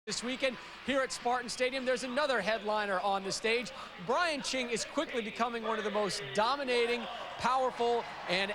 This weekend here at Spartan Stadium, there's another headliner on the stage. Brian Ching is quickly becoming one of the most dominating, powerful, and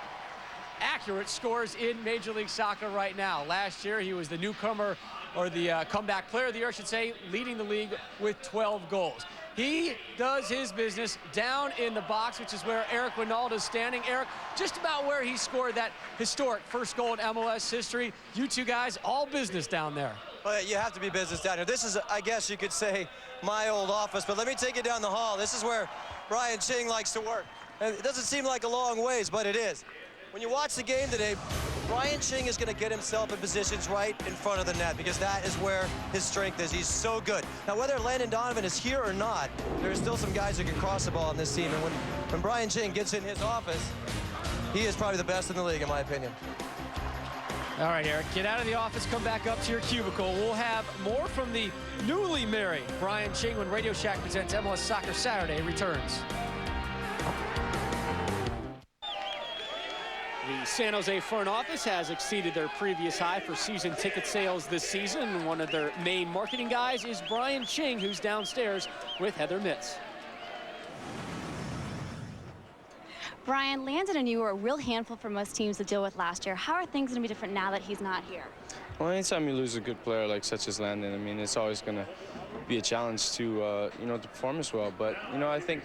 accurate scorers in Major League Soccer right now. Last year, he was the newcomer, or the comeback player of the year, I should say, leading the league with 12 goals. He does his business down in the box, which is where Ronald is standing. Eric, just about where he scored that historic first goal in MLS history. You two guys, all business down there. Well, you have to be business down here. This is, I guess you could say, my old office, but let me take you down the hall. This is where Brian Ching likes to work. And it doesn't seem like a long ways, but it is. When you watch the game today, Brian Ching is going to get himself in positions right in front of the net because that is where his strength is. He's so good. Now, whether Landon Donovan is here or not, there's still some guys who can cross the ball on this team. And when Brian Ching gets in his office, he is probably the best in the league, in my opinion. All right, Eric, get out of the office, come back up to your cubicle. We'll have more from the newly married Brian Ching when Radio Shack presents MLS Soccer Saturday returns. The San Jose front office has exceeded their previous high for season ticket sales this season. One of their main marketing guys is Brian Ching, who's downstairs with Heather Mitz. Brian, Landon and you were a real handful for most teams to deal with last year. How are things going to be different now that he's not here? Well, anytime you lose a good player like such as Landon, I mean, it's always going to be a challenge to, to perform as well. But, I think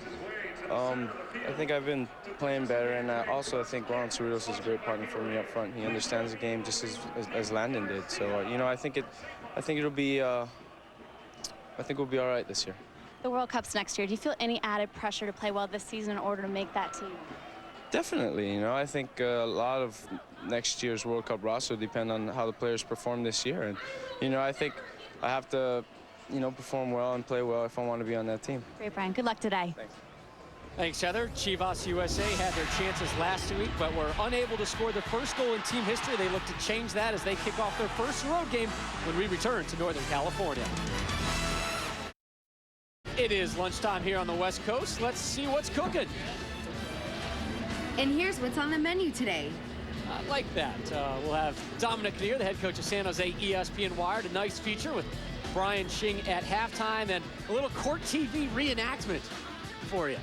I've been playing better, and also I think Ronald Cerritos is a great partner for me up front. He understands the game just as Landon did. So, I think we'll be all right this year. The World Cup's next year. Do you feel any added pressure to play well this season in order to make that team? Definitely. I think a lot of next year's World Cup roster will depend on how the players perform this year. And, I think I have to, perform well and play well if I want to be on that team. Great, Brian. Good luck today. Thanks. Thanks, Heather. Chivas USA had their chances last week, but were unable to score the first goal in team history. They look to change that as they kick off their first road game when we return to Northern California. It is lunchtime here on the West Coast. Let's see what's cooking. And here's what's on the menu today. I like that. We'll have Dominic Neer, the head coach of San Jose, ESPN Wired. A nice feature with Brian Ching at halftime and a little court TV reenactment for you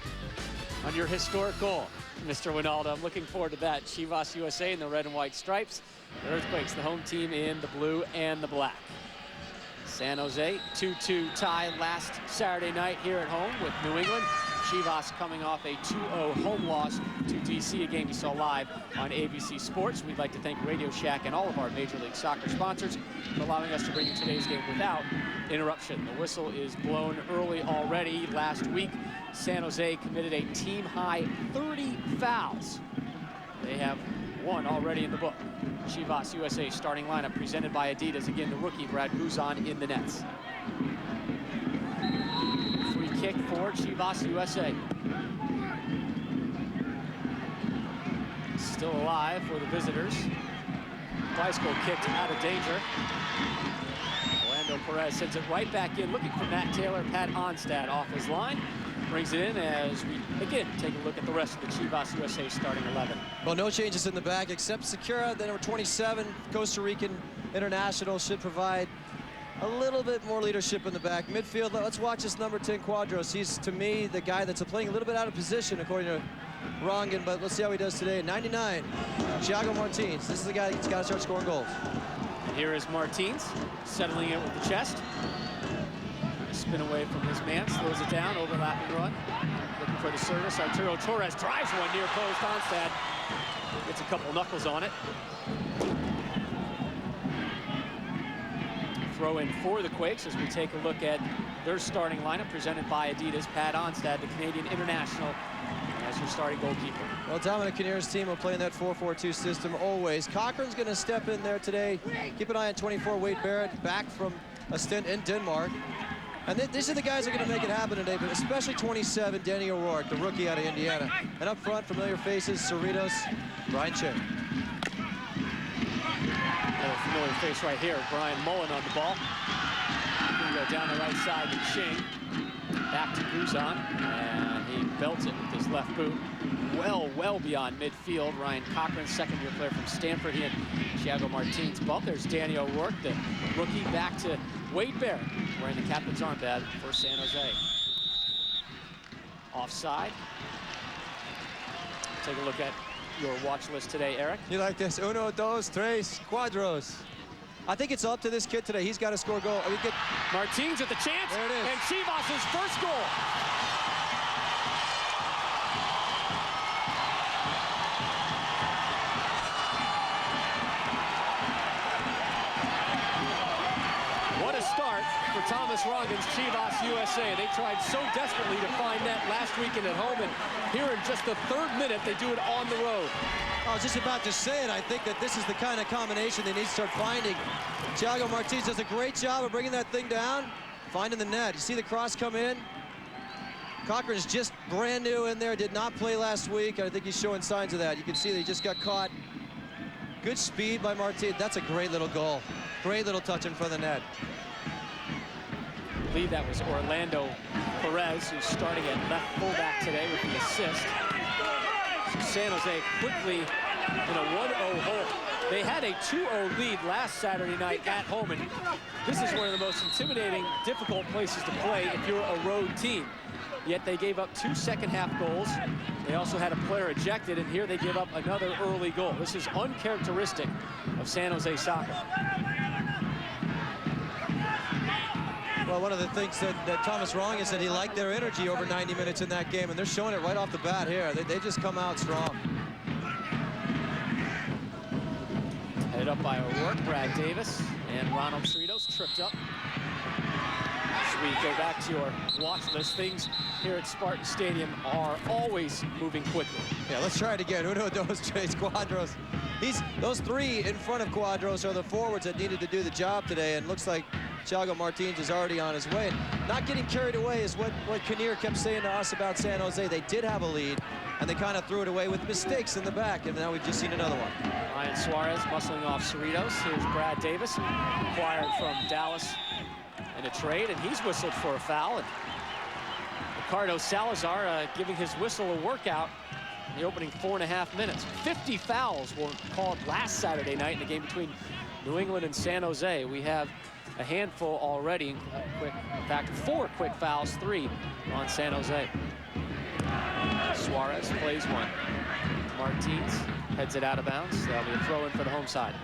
on your historic goal, Mr. Ronald. I'm looking forward to that. Chivas USA in the red and white stripes. The Earthquakes, the home team, in the blue and the black. San Jose, 2-2 tie last Saturday night here at home with New England. Chivas coming off a 2-0 home loss to DC, a game you saw live on ABC Sports. We'd like to thank Radio Shack and all of our Major League Soccer sponsors for allowing us to bring you today's game without interruption. The whistle is blown early already. Last week, San Jose committed a team-high 30 fouls. They have one already in the book. Chivas USA starting lineup presented by Adidas. Again, the rookie Brad Guzan in the nets. Free kick for Chivas USA. Still alive for the visitors. Bicycle kicked out of danger. Orlando Perez sends it right back in, looking for Matt Taylor. Pat Onstad off his line. Brings it in as we, again, take a look at the rest of the Chivas USA starting 11. Well, no changes in the back except Secura, the number 27, Costa Rican international, should provide a little bit more leadership in the back. Midfield, let's watch this number 10 Quadros. He's, to me, the guy that's playing a little bit out of position, according to Rongan, but let's see how he does today. 99, Thiago Martins. This is the guy that's got to start scoring goals. And here is Martins, settling it with the chest. Spin away from his man, slows it down, overlapping run. Looking for the service. Arturo Torres drives one near post. Onstad gets a couple knuckles on it. Throw in for the Quakes as we take a look at their starting lineup presented by Adidas. Pat Onstad, the Canadian international, as your starting goalkeeper. Well, Dominic Kinnear's team will play in that 4-4-2 system always. Cochrane's going to step in there today. Keep an eye on 24, Wade Barrett, back from a stint in Denmark. And these are the guys that are going to make it happen today, but especially 27, Danny O'Rourke, the rookie out of Indiana. And up front, familiar faces, Cerritos, Brian Ching. Another familiar face right here, Brian Mullan on the ball. Going to go down the right side to Ching. Back to Guzan, and he belts it with his left boot. Well beyond midfield. Ryan Cochrane, second-year player from Stanford. He and Thiago Martins bump. There's Danny O'Rourke, the rookie, back to Wade Barrett wearing the captain's armband for San Jose. Offside. Take a look at your watch list today, Eric. You like this? Uno, dos, tres, cuadros. I think it's up to this kid today. He's got to score a goal. I mean, Martins with the chance. There it is. And Chivas' first goal. Thomas Rongan's Chivas USA. They tried so desperately to find that last weekend at home, and here in just the 3rd minute, they do it on the road. I was just about to say it. I think that this is the kind of combination they need to start finding. Thiago Martins does a great job of bringing that thing down, finding the net. You see the cross come in? Cochrane is just brand new in there, did not play last week. I think he's showing signs of that. You can see that he just got caught. Good speed by Martins. That's a great little goal. Great little touch in front of the net. I believe that was Orlando Perez, who's starting at left fullback today with the assist. So San Jose quickly in a 1-0 hole. They had a 2-0 lead last Saturday night at home, and this is one of the most intimidating, difficult places to play if you're a road team. Yet they gave up 2 second-half goals. They also had a player ejected, and here they give up another early goal. This is uncharacteristic of San Jose soccer. Well, one of the things that Thomas Rongan said, he liked their energy over 90 minutes in that game, and they're showing it right off the bat here. They just come out strong. Headed up by O'Rourke, Brad Davis, and Ronald Cerritos tripped up. As we go back to your watch list, things here at Spartan Stadium are always moving quickly. Yeah, let's try it again. Uno, dos, tres, cuadros. Those 3 in front of Cuadros are the forwards that needed to do the job today, and looks like Thiago Martins is already on his way. And not getting carried away is what Kinnear kept saying to us about San Jose. They did have a lead, and they kind of threw it away with mistakes in the back, and now we've just seen another one. Ryan Suarez muscling off Cerritos. Here's Brad Davis, acquired from Dallas in a trade, and he's whistled for a foul. And Ricardo Salazar giving his whistle a workout in the opening 4.5 minutes. 50 fouls were called last Saturday night in the game between New England and San Jose. We have a handful already. In fact, 4 quick fouls, 3 on San Jose. Suarez plays one. Martins heads it out of bounds. That'll be a throw in for the home side.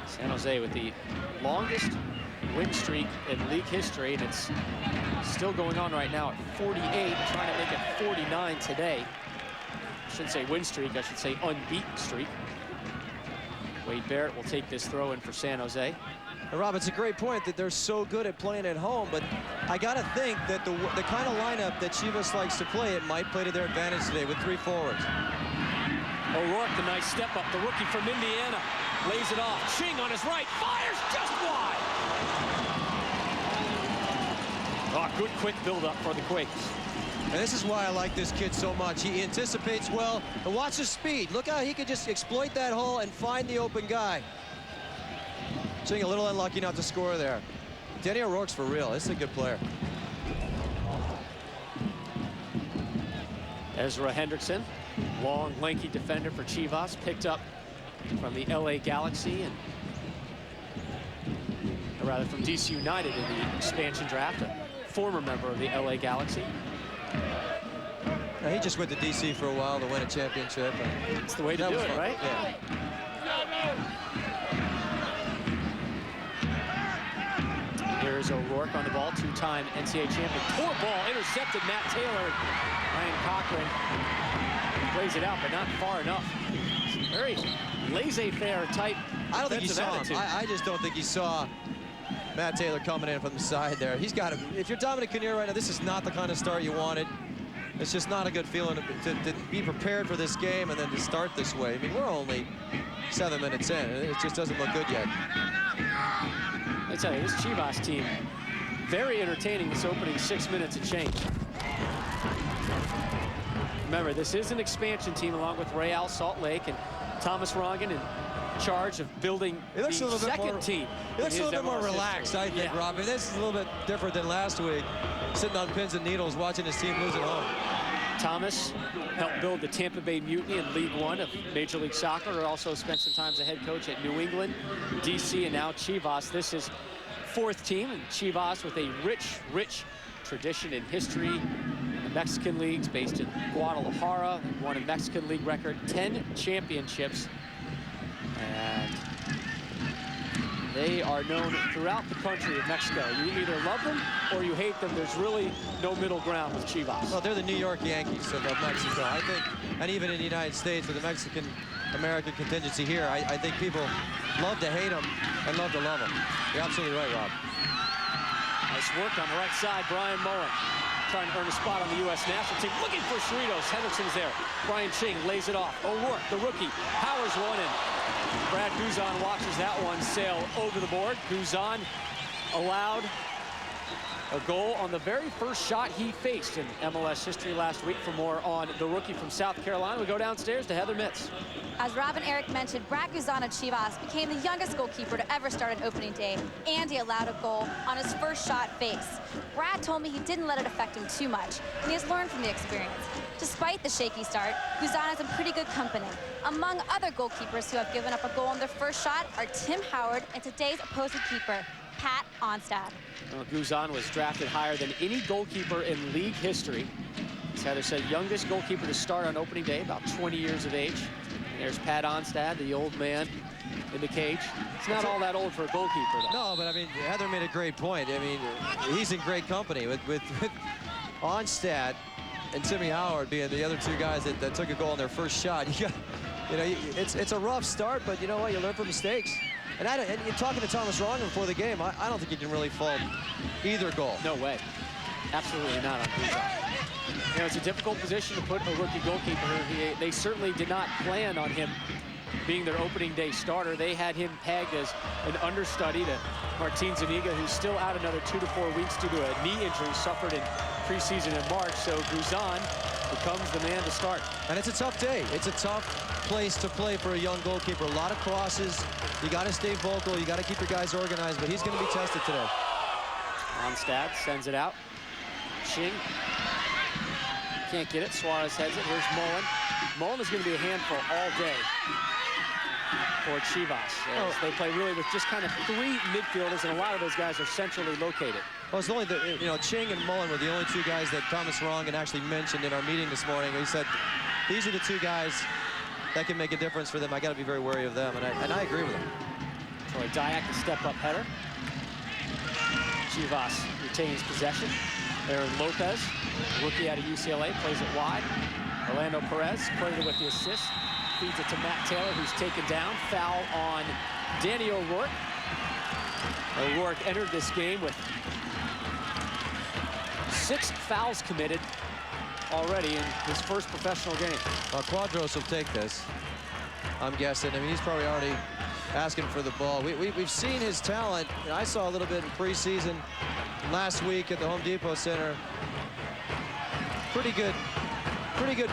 San Jose with the longest win streak in league history, and it's still going on right now at 48, trying to make it 49 today. I shouldn't say win streak, I should say unbeaten streak. Wade Barrett will take this throw in for San Jose. And Rob, it's a great point that they're so good at playing at home, but I got to think that the kind of lineup that Chivas likes to play, it might play to their advantage today with 3 forwards. O'Rourke, the nice step up, the rookie from Indiana, lays it off. Ching on his right, fires just wide. Oh, good quick build-up for the Quakes. And this is why I like this kid so much. He anticipates well, and watch his speed. Look how he could just exploit that hole and find the open guy. Ching a little unlucky not to score there. Danny O'Rourke's for real. This is a good player. Ezra Hendrickson, long, lanky defender for Chivas, picked up from the LA Galaxy, and or rather from DC United in the expansion draft, a former member of the LA Galaxy. Now, he just went to DC for a while to win a championship. It's the way to do it, fun. right? Yeah. Here's O'Rourke on the ball, 2-time NCAA champion. Poor ball, intercepted Matt Taylor. Ryan Cochrane plays it out, but not far enough. Very laissez-faire type. I don't think he saw him. I just don't think he saw Matt Taylor coming in from the side there. He's got to, if you're Dominic Kinnear right now, this is not the kind of start you wanted. It's just not a good feeling to be prepared for this game and then to start this way. I mean, we're only 7 minutes in. It just doesn't look good yet. I tell you, this Chivas team, very entertaining this opening 6 minutes of change. Remember, this is an expansion team along with Real Salt Lake, and Thomas Rongan in charge of building the second team. He looks a little bit more relaxed, I think, yeah. Rob. This is a little bit different than last week, sitting on pins and needles watching his team lose at home. Thomas helped build the Tampa Bay Mutiny in League One of Major League Soccer. Also spent some time as a head coach at New England, DC, and now Chivas. This is fourth team, and Chivas with a rich tradition in history in the Mexican leagues, based in Guadalajara, won a Mexican League record, 10 championships. And they are known throughout the country of Mexico. You either love them or you hate them. There's really no middle ground with Chivas. Well, they're the New York Yankees of Mexico, I think. And even in the United States with the Mexican-American contingency here, I think people love to hate them and love to love them. You're absolutely right, Rob. Nice work on the right side, Brian Mullan. Trying to earn a spot on the U.S. national team. Looking for Cerritos. Henderson's there. Brian Ching lays it off. O'Rourke, the rookie, powers one in. Brad Guzan watches that one sail over the board. Guzan allowed a goal on the very first shot he faced in MLS history last week. For more on the rookie from South Carolina, we go downstairs to Heather Mitz. As Rob and Eric mentioned, Brad Guzan of Chivas became the youngest goalkeeper to ever start an opening day, and he allowed a goal on his first shot face. Brad told me he didn't let it affect him too much, and he has learned from the experience. Despite the shaky start, Guzan is in pretty good company. Among other goalkeepers who have given up a goal on their first shot are Tim Howard and today's opposing keeper, Pat Onstad. Well, Guzan was drafted higher than any goalkeeper in league history. As Heather said, youngest goalkeeper to start on opening day, about 20 years of age. And there's Pat Onstad, the old man in the cage. It's not all that old for a goalkeeper, though. No, but I mean, Heather made a great point. I mean, he's in great company with Onstad and Timmy Howard being the other two guys that took a goal on their first shot. It's a rough start, but you know what? You learn from mistakes. And you're talking to Thomas Ronald before the game. I don't think you can really fault either goal. No way. Absolutely not on Guzan. You know, it's a difficult position to put a rookie goalkeeper. They certainly did not plan on him being their opening day starter. They had him pegged as an understudy to Martin Zuniga, who's still out another 2 to 4 weeks due to a knee injury suffered in preseason in March. So Guzan becomes the man to start. And it's a tough day. It's a tough place to play for a young goalkeeper. A lot of crosses. You got to stay vocal. You got to keep your guys organized, but he's going to be tested today. Onstad sends it out. Ching can't get it. Suarez heads it. Here's Mullan. Mullan is going to be a handful all day for Chivas. They play really with just kind of 3 midfielders, and a lot of those guys are centrally located. Well, it's only Ching and Mullan were the only 2 guys that Thomas Rongan actually mentioned in our meeting this morning. He said, these are the 2 guys that can make a difference for them. I got to be very wary of them, and I agree with him. Troy Dayak, the step-up header. Chivas retains possession. Aaron Lopez, rookie out of UCLA, plays it wide. Orlando Perez credited with the assist. Feeds it to Matt Taylor, who's taken down. Foul on Danny O'Rourke. O'Rourke entered this game with 6 fouls committed already in his first professional game. Well, Quadros will take this, I'm guessing. I mean, he's probably already asking for the ball. We've seen his talent. I saw a little bit in preseason last week at the Home Depot Center. Pretty good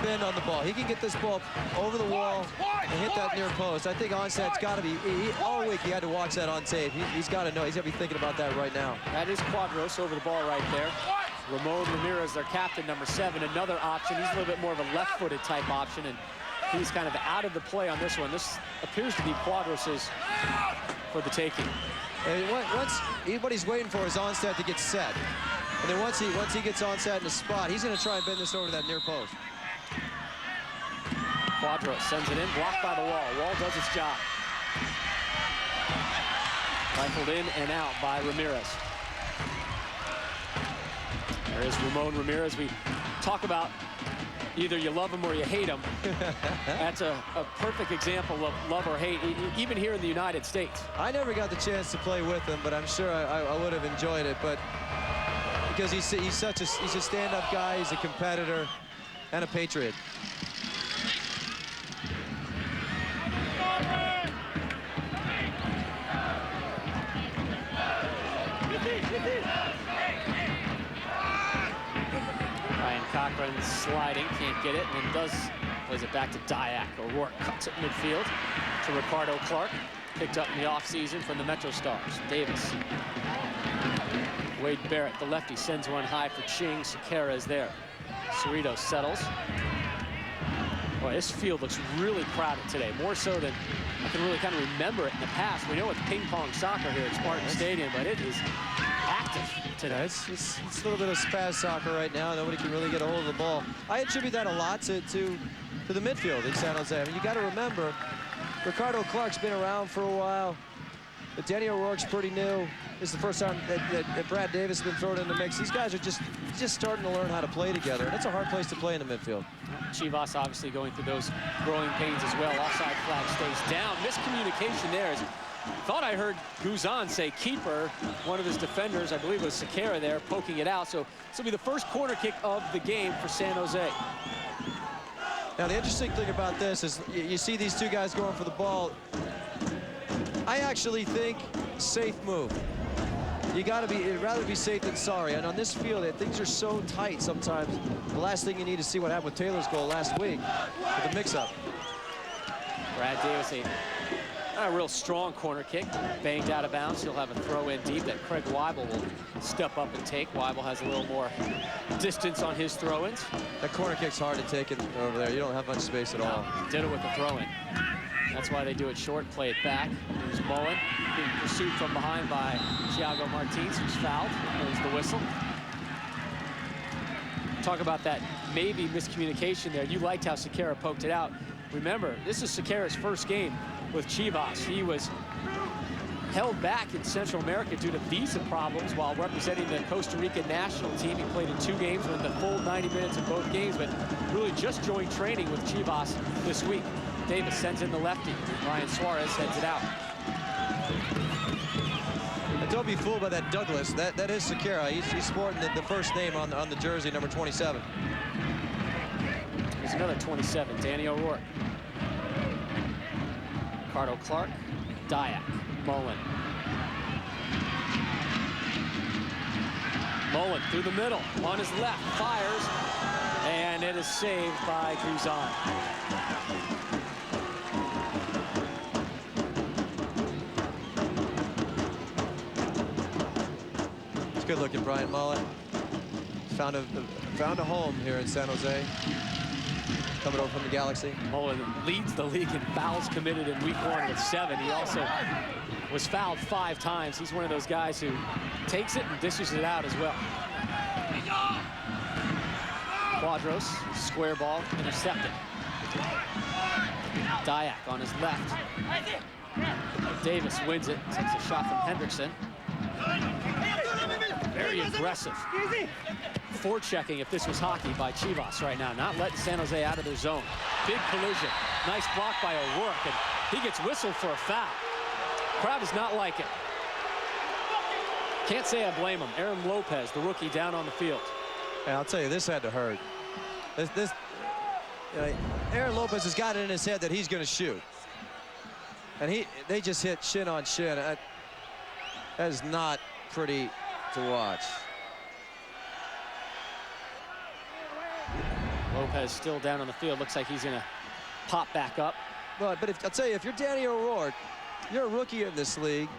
bend on the ball. He can get this ball over the wall and hit that near post. I think Onstad's got to be, all week he had to watch that on tape. He's got to know. He's got to be thinking about that right now. That is Quadros over the ball right there. Ramon Ramirez, their captain, number 7, another option. He's a little bit more of a left-footed type option, and he's kind of out of the play on this one. This appears to be Quadros's for the taking. And what he's waiting for is Onstad to get set. And then once he gets Onstad in the spot, he's going to try and bend this over to that near post. Quadros sends it in, blocked by the wall. Wall does its job. Rifled in and out by Ramirez. There is Ramon Ramirez. We talk about either you love him or you hate him. That's a perfect example of love or hate, even here in the United States. I never got the chance to play with him, but I'm sure I would have enjoyed it. But because he's a stand-up guy, he's a competitor, and a patriot. Cochrane sliding, can't get it, and then plays it back to Dayak. O'Rourke cuts it midfield to Ricardo Clark, picked up in the offseason from the Metro Stars. Davis. Wade Barrett, the lefty, sends one high for Ching. Sakara is there. Cerritos settles. Boy, this field looks really crowded today, more so than I can really kind of remember it in the past. We know it's ping pong soccer here at Spartan Stadium, but it is active today. Yeah, it's a little bit of spaz soccer right now. Nobody can really get a hold of the ball. I attribute that a lot to the midfield in San Jose. I mean, you got to remember, Ricardo Clark's been around for a while. But Danny O'Rourke's pretty new. This is the first time that Brad Davis has been thrown in the mix. These guys are just starting to learn how to play together. And it's a hard place to play in the midfield. Chivas obviously going through those growing pains as well. Offside flag stays down. Miscommunication there. As thought I heard Guzan say keeper. One of his defenders, I believe it was Sequeira there, poking it out. So this will be the first corner kick of the game for San Jose. Now, the interesting thing about this is you see these two guys going for the ball. I actually think safe move. You got to be, rather be safe than sorry. And on this field, things are so tight sometimes. The last thing you need to see what happened with Taylor's goal last week with the mix-up. Brad Davis, a real strong corner kick, banged out of bounds. He'll have a throw in deep that Craig Waibel will step up and take. Waibel has a little more distance on his throw-ins. That corner kick's hard to take it over there. You don't have much space at all. Did it with the throw-in. That's why they do it short, play it back. There's Mullan being pursued from behind by Thiago Martins, who's fouled. There's the whistle. Talk about that maybe miscommunication there. You liked how Sequeira poked it out. Remember, this is Sequeira's first game with Chivas. He was held back in Central America due to visa problems while representing the Costa Rica national team. He played in 2 games with the full 90 minutes in both games, but really just joined training with Chivas this week. Davis sends in the lefty. Ryan Suarez sends it out. And don't be fooled by that Douglas. That is Sequeira. He's sporting the first name on the jersey, number 27. Here's another 27, Danny O'Rourke. Ricardo Clark, Dayak, Mullan. Mullan through the middle, on his left, fires, and it is saved by Guzan. It's good looking, Brian Mullan. Found a home here in San Jose. Coming over from the Galaxy. Mullan leads the league in fouls committed in week 1 with 7. He also was fouled 5 times. He's one of those guys who takes it and dishes it out as well. Quadros, square ball, intercepted. Dayak on his left. Davis wins it, takes a shot from Hendrickson. Very aggressive. Forechecking if this was hockey by Chivas right now, not letting San Jose out of their zone. Big collision. Nice block by O'Rourke, and he gets whistled for a foul. Crowd does not like it. Can't say I blame him. Aaron Lopez, the rookie, down on the field. And I'll tell you, this had to hurt. Aaron Lopez has got it in his head that he's going to shoot. And they just hit shin on shin. That is not pretty to watch. Lopez still down on the field. Looks like he's going to pop back up. But I'll tell you, if you're Danny O'Rourke, you're a rookie in this league.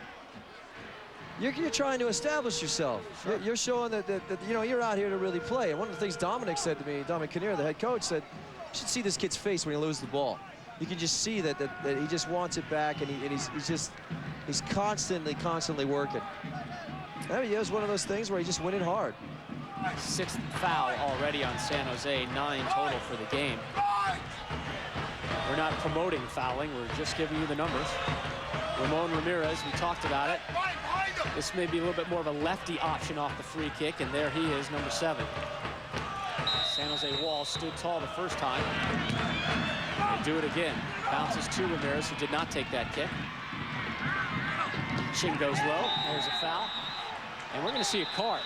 You're trying to establish yourself. Sure. You're showing that you know, you're out here to really play. And one of the things Dominic said to me, Dominic Kinnear, the head coach, said, you should see this kid's face when he loses the ball. You can just see that he just wants it back, and he's constantly working. I mean, it was one of those things where he just went in hard. 6th foul already on San Jose, 9 total for the game. We're not promoting fouling, we're just giving you the numbers. Ramon Ramirez, we talked about it. This may be a little bit more of a lefty option off the free kick, and there he is, number 7. San Jose Wall stood tall the first time. They do it again. Bounces to Ramirez, who did not take that kick. Ching goes low. There's a foul. And we're going to see a card.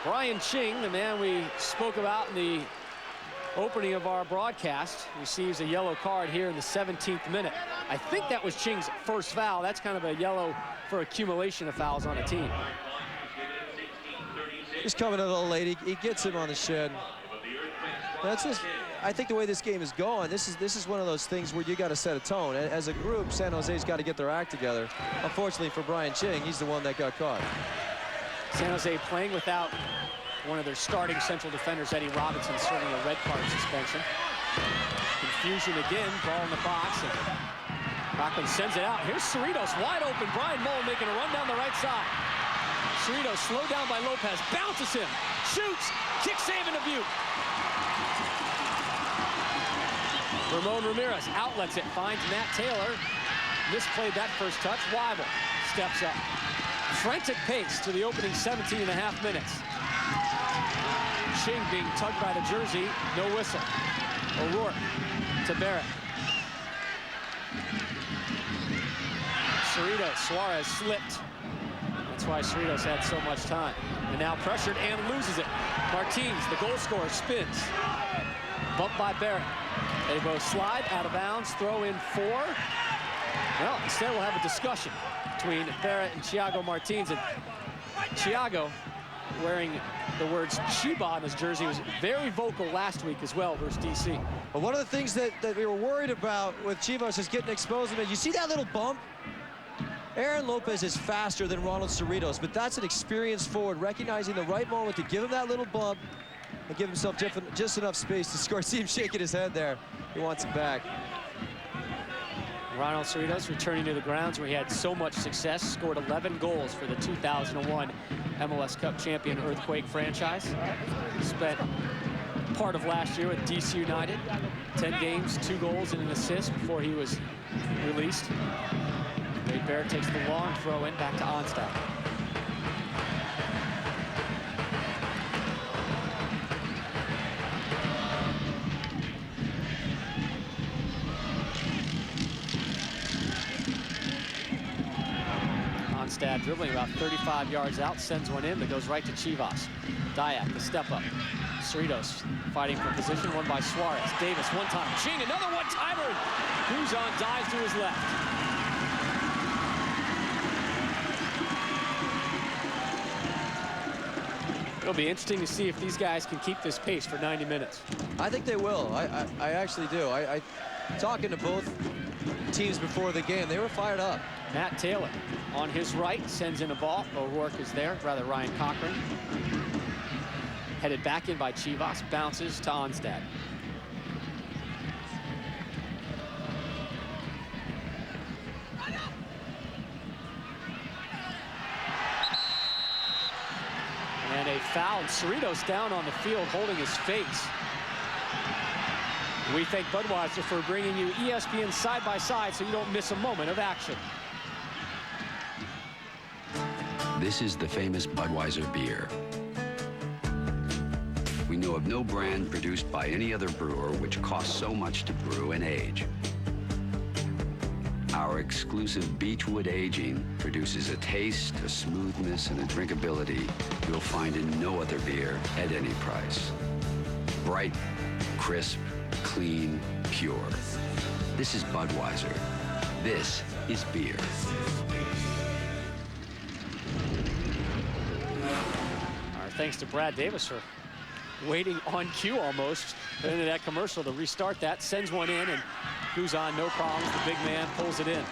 Brian Ching, the man we spoke about in the opening of our broadcast, receives a yellow card here in the 17th minute. I think that was Ching's first foul. That's kind of a yellow for accumulation of fouls on a team. He's coming a little late. He gets him on the shin. That's just, I think the way this game is going, this is one of those things where you got to set a tone. As a group, San Jose's got to get their act together. Unfortunately for Brian Ching, he's the one that got caught. San Jose playing without one of their starting central defenders, Eddie Robinson, serving a red card suspension. Confusion again, ball in the box, and Cochrane sends it out. Here's Cerritos, wide open. Brian Mullan making a run down the right side. Cerritos slowed down by Lopez, bounces him, shoots, kick save in the view. Ramon Ramirez outlets it, finds Matt Taylor. Misplayed that first touch. Waibel steps up. Frantic pace to the opening 17.5 minutes. Ching being tugged by the jersey, no whistle. O'Rourke to Barrett. Cerritos, Suarez slipped. That's why Cerritos had so much time. And now pressured and loses it. Martins, the goal scorer, spins. Bumped by Barrett. They both slide out of bounds, throw in 4. Well, instead we'll have a discussion between Barrett and Thiago Martins. And Thiago, wearing the words Chiba on his jersey, was very vocal last week as well versus DC. Well, one of the things that we were worried about with Chivas is getting exposed. You see that little bump? Aaron Lopez is faster than Ronald Cerritos, but that's an experienced forward, recognizing the right moment to give him that little bump and give himself just enough space to score. See him shaking his head there. He wants it back. Ronald Cerritos returning to the grounds where he had so much success, scored 11 goals for the 2001 MLS Cup champion Earthquake franchise. Spent part of last year with DC United, 10 games, 2 goals and an assist before he was released. Wade Barrett takes the long throw in back to Onstad. Onstad dribbling about 35 yards out, sends one in that goes right to Chivas. Dayak, the step up. Cerritos fighting for position, won by Suarez. Davis, one time. Ching, another one-timer. Mullan dives to his left. It'll be interesting to see if these guys can keep this pace for 90 minutes. I think they will. I actually do. I talking to both teams before the game, they were fired up. Matt Taylor on his right sends in a ball. O'Rourke is there, rather Ryan Cochrane. Headed back in by Chivas, bounces to Onstad. And a foul. Cerritos down on the field holding his face. We thank Budweiser for bringing you ESPN side by side so you don't miss a moment of action. This is the famous Budweiser beer. We know of no brand produced by any other brewer which costs so much to brew and age. Our exclusive Beechwood aging produces a taste, a smoothness, and a drinkability you'll find in no other beer at any price. Bright, crisp, clean, pure. This is Budweiser. This is beer. Our thanks to Brad Davis for waiting on cue almost into that commercial to restart that. Sends one in, and Mullan, no problems. The big man pulls it in.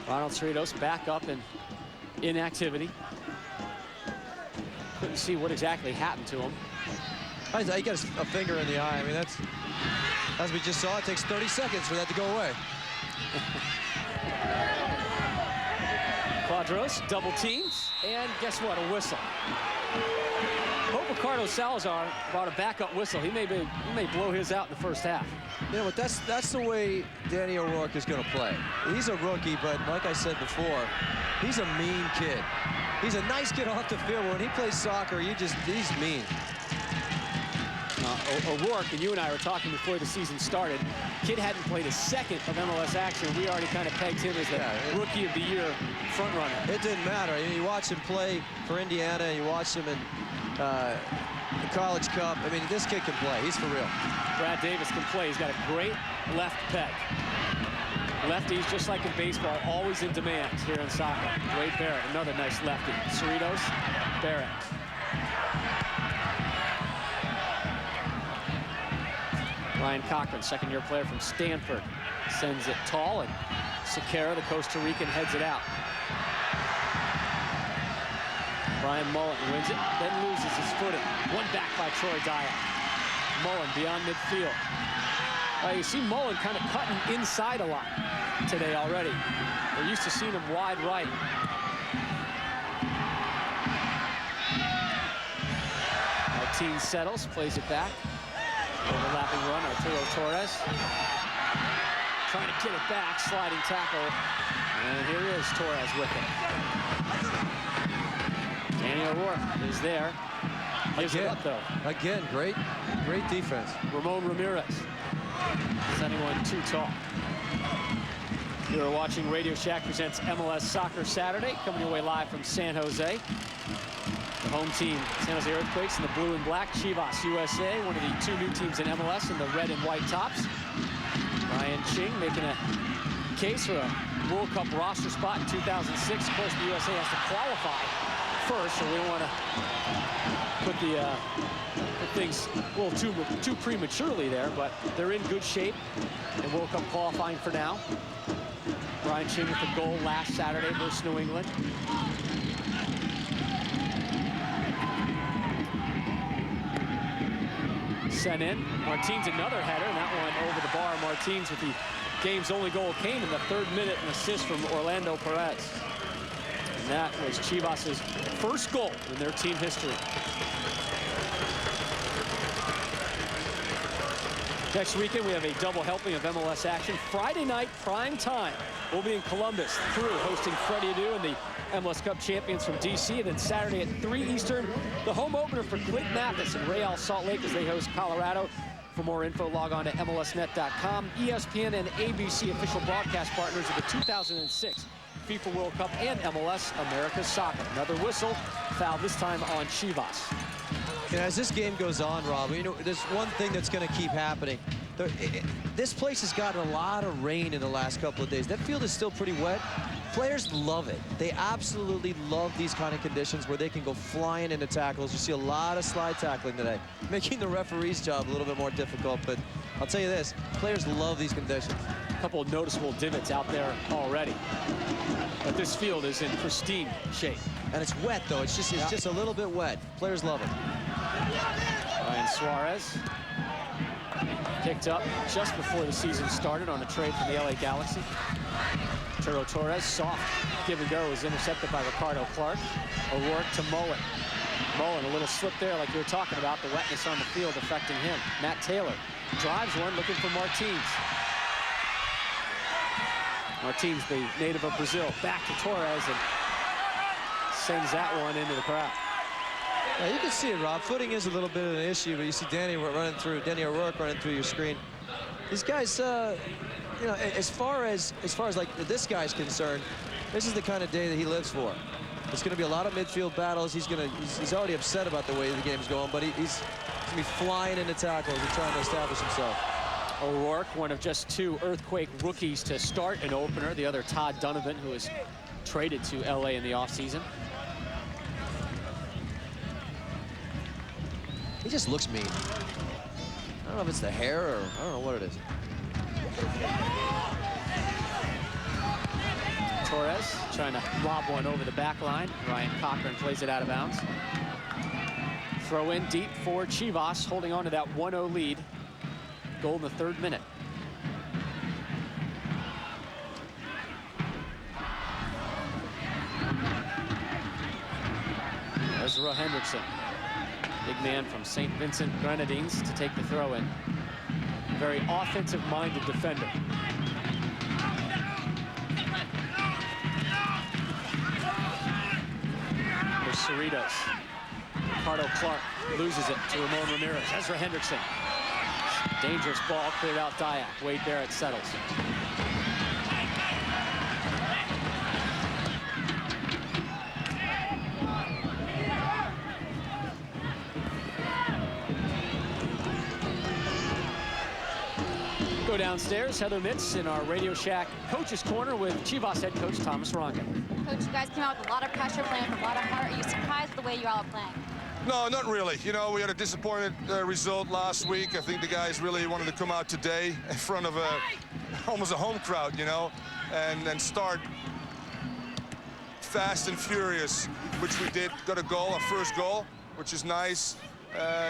Ronald Cerritos back up in inactivity. Couldn't see what exactly happened to him. He got a finger in the eye. I mean, that's, as we just saw, it takes 30 seconds for that to go away. Quadros double teams, and guess what? A whistle. Hope Ricardo Salazar brought a backup whistle. He may blow his out in the first half. You know what? That's the way Danny O'Rourke is going to play. He's a rookie, but like I said before, he's a mean kid. He's a nice kid off the field. When he plays soccer, he's mean. O'Rourke, and you and I were talking before the season started. Kid hadn't played a second of MLS action. We already kind of pegged him as the Rookie of the Year front runner. It didn't matter. You watch him play for Indiana. You watch him in the College Cup. I mean, this kid can play. He's for real. Brad Davis can play. He's got a great left peg. Lefties, just like in baseball, always in demand here in soccer. Wade Barrett, another nice lefty. Cerritos, Barrett. Ryan Cochrane, second-year player from Stanford, sends it tall, and Sequeira, the Costa Rican, heads it out. Brian Mullan wins it, then loses his footing. One back by Troy Dayak. Mullan beyond midfield. You see Mullan kind of cutting inside a lot today already. We're used to seeing him wide right. Martin settles, plays it back. Overlapping run, Arturo Torres. Trying to get it back, sliding tackle. And here is Torres with it. Danny O'Rourke is there. Gives it up, though. Again, great defense. Ramon Ramirez. Is anyone too tall? You are watching Radio Shack presents MLS Soccer Saturday, coming your way live from San Jose. The home team, San Jose Earthquakes, in the blue and black. Chivas USA, one of the two new teams in MLS, in the red and white tops. Ryan Ching making a case for a World Cup roster spot in 2006. Of course, the USA has to qualify first, so we don't want to put things a little too prematurely there, but they're in good shape in World Cup qualifying for now. Ryan Ching with the goal last Saturday versus New England. Sent in. Martins another header, and that one over the bar. Martins with the game's only goal came in the 3rd minute, an assist from Orlando Perez. And that was Chivas' first goal in their team history. Next weekend, we have a double helping of MLS action. Friday night, prime time. We'll be in Columbus, Crew hosting Freddie Adu and the MLS Cup champions from DC. And then Saturday at 3 Eastern, the home opener for Clint Mathis and Real Salt Lake as they host Colorado. For more info, log on to MLSnet.com. ESPN and ABC official broadcast partners of the 2006 FIFA World Cup and MLS America's Soccer. Another whistle, foul this time on Chivas. As this game goes on, Rob, you know, there's one thing that's going to keep happening. This place has gotten a lot of rain in the last couple of days. That field is still pretty wet. Players love it. They absolutely love these kind of conditions where they can go flying into tackles. You see a lot of slide tackling today, making the referee's job a little bit more difficult. But I'll tell you this, players love these conditions. A couple of noticeable divots out there already. But this field is in pristine shape. And it's wet, though. It's just a little bit wet. Players love it. Ryan Suarez picked up just before the season started on a trade from the LA Galaxy. Arturo Torres, soft give and go, is intercepted by Ricardo Clark. O'Rourke to Mullan. Mullan, a little slip there like you were talking about, the wetness on the field affecting him. Matt Taylor drives one, looking for Martins. Martins, the native of Brazil, back to Torres and sends that one into the crowd. Yeah, you can see it, Rob. Footing is a little bit of an issue, but you see Danny O'Rourke running through your screen. These guys, you know, as far as like this guy's concerned, this is the kind of day that he lives for. It's going to be a lot of midfield battles. He's already upset about the way the game's going, but he's going to be flying into tackles and trying to establish himself. O'Rourke, one of just 2 Earthquake rookies to start an opener. The other, Todd Donovan, who was traded to LA in the offseason. He just looks mean. I don't know if it's the hair or I don't know what it is. Torres trying to lob one over the back line. Ryan Cochrane plays it out of bounds. Throw in deep for Chivas, holding on to that 1-0 lead. Goal in the 3rd minute. Ezra Hendrickson, big man from St. Vincent Grenadines, to take the throw in. Very offensive-minded defender. There's Cerritos. Ricardo Clark loses it to Ramon Ramirez. Ezra Hendrickson. Dangerous ball, cleared out Dayak. Wade Barrett settles. Go downstairs, Heather Mitz in our Radio Shack Coach's Corner with Chivas head coach Thomas Rongan. Coach, you guys came out with a lot of pressure, playing with a lot of heart. Are you surprised with the way you all are playing? No, not really. You know, we had a disappointing result last week. I think the guys really wanted to come out today in front of almost a home crowd, you know, and start fast and furious, which we did. Got a goal, our first goal, which is nice.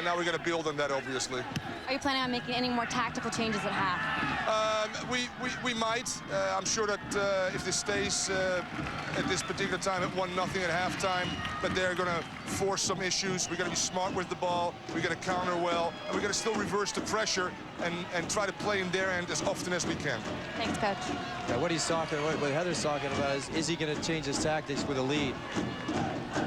Now we got to build on that, obviously. Are you planning on making any more tactical changes at half? We might. I'm sure that if this stays at this particular time at 1-0 at halftime, but they're going to force some issues. We got to be smart with the ball. We got to counter well, and we got to still reverse the pressure and try to play in their end as often as we can. Thanks, Coach. Yeah, what Heather's talking about is he going to change his tactics with a lead?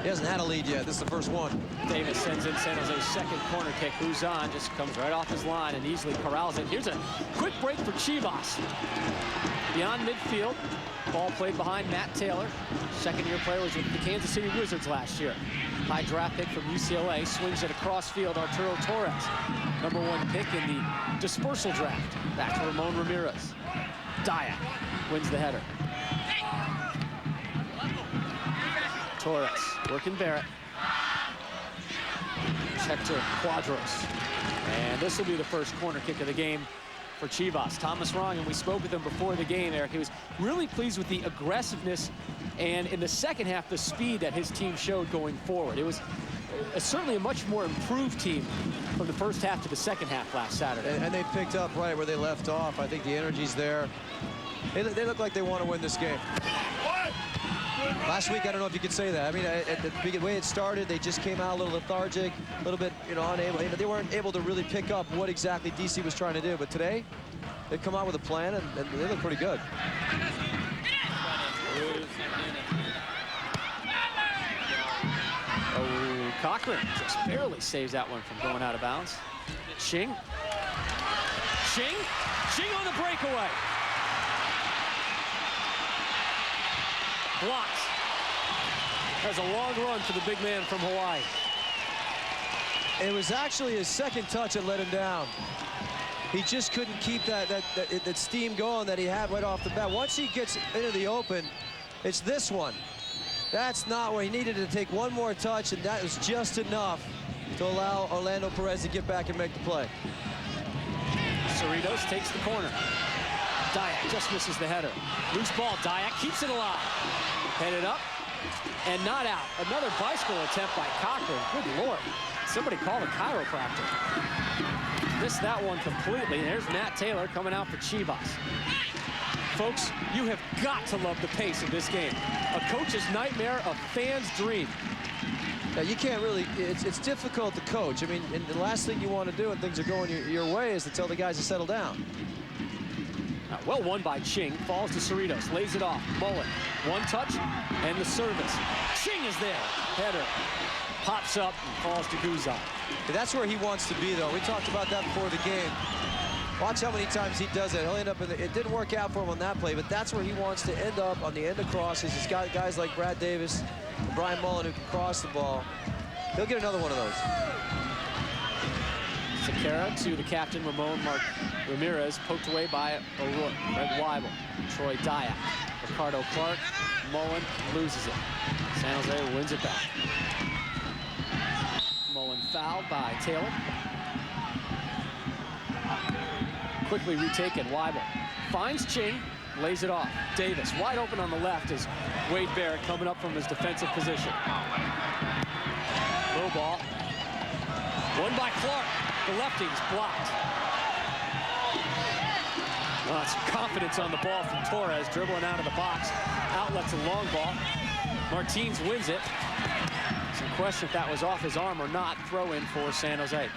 He hasn't had a lead yet. This is the first one. Davis sends in San Jose's second corner kick. Luzon just comes right off his line and easily corrals it. Here's a quick break for Chivas. Beyond midfield, ball played behind Matt Taylor. Second-year player was with the Kansas City Wizards last year. High draft pick from UCLA, swings it across field. Arturo Torres, #1 pick in the dispersal draft. Back to Ramon Ramirez. Dayak wins the header. Torres working Barrett. Check to Quadros. And this will be the first corner kick of the game for Chivas. Thomas Rong, and we spoke with him before the game, Eric. He was really pleased with the aggressiveness and in the second half, the speed that his team showed going forward. It was certainly a much more improved team from the first half to the second half last Saturday. And they picked up right where they left off. I think the energy's there. They look like they want to win this game. Last week, I don't know if you could say that. I mean, the way it started, they just came out a little lethargic, a little bit, unable. They weren't able to really pick up what exactly DC was trying to do. But today, they've come out with a plan, and they look pretty good. Oh, Cochrane just barely saves that one from going out of bounds. Ching on the breakaway. Blocked. That's a long run for the big man from Hawaii. It was actually his second touch that let him down. He just couldn't keep that steam going that he had right off the bat. Once he gets into the open, it's this one. That's not where he needed to take one more touch, and that was just enough to allow Orlando Perez to get back and make the play. Cerritos takes the corner. Dayak just misses the header. Loose ball, Dayak keeps it alive. Headed up and not out. Another bicycle attempt by Cochrane. Good Lord. Somebody call a chiropractor. Missed that one completely. There's Matt Taylor coming out for Chivas. Folks, you have got to love the pace of this game. A coach's nightmare, a fan's dream. Now, you can't really, it's difficult to coach. I mean, and the last thing you want to do when things are going your way is to tell the guys to settle down. Well won by Ching, falls to Cerritos, lays it off. Mullan, one touch, and the service. Ching is there. Header pops up and falls to Guzan. That's where he wants to be, though. We talked about that before the game. Watch how many times he does it. He'll end up it didn't work out for him on that play, but that's where he wants to end up on the end of crosses. He's got guys like Brad Davis and Brian Mullan who can cross the ball. He'll get another one of those. Sakara to the captain, Ramon Ramirez, poked away by O'Rourke. Red Waibel, Troy Dayak, Ricardo Clark, Mullan loses it. San Jose wins it back. Mullan fouled by Taylor. Quickly retaken, Waibel finds Ching, lays it off. Davis wide open on the left is Wade Barrett coming up from his defensive position. Low ball. Won by Clark. The lefty's blocked. Well, some confidence on the ball from Torres, dribbling out of the box. Outlets a long ball. Martins wins it. Some question if that was off his arm or not. Throw in for San Jose.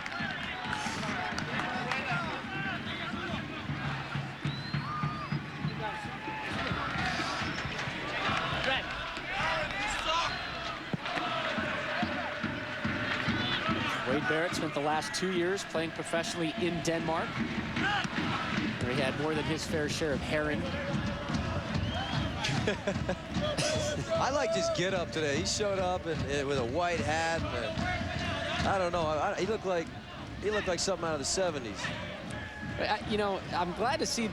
Wade Barrett spent the last 2 years playing professionally in Denmark, where he had more than his fair share of herring. I liked his get-up today. He showed up with a white hat. And, I don't know. He looked like something out of the 70s. I'm glad to see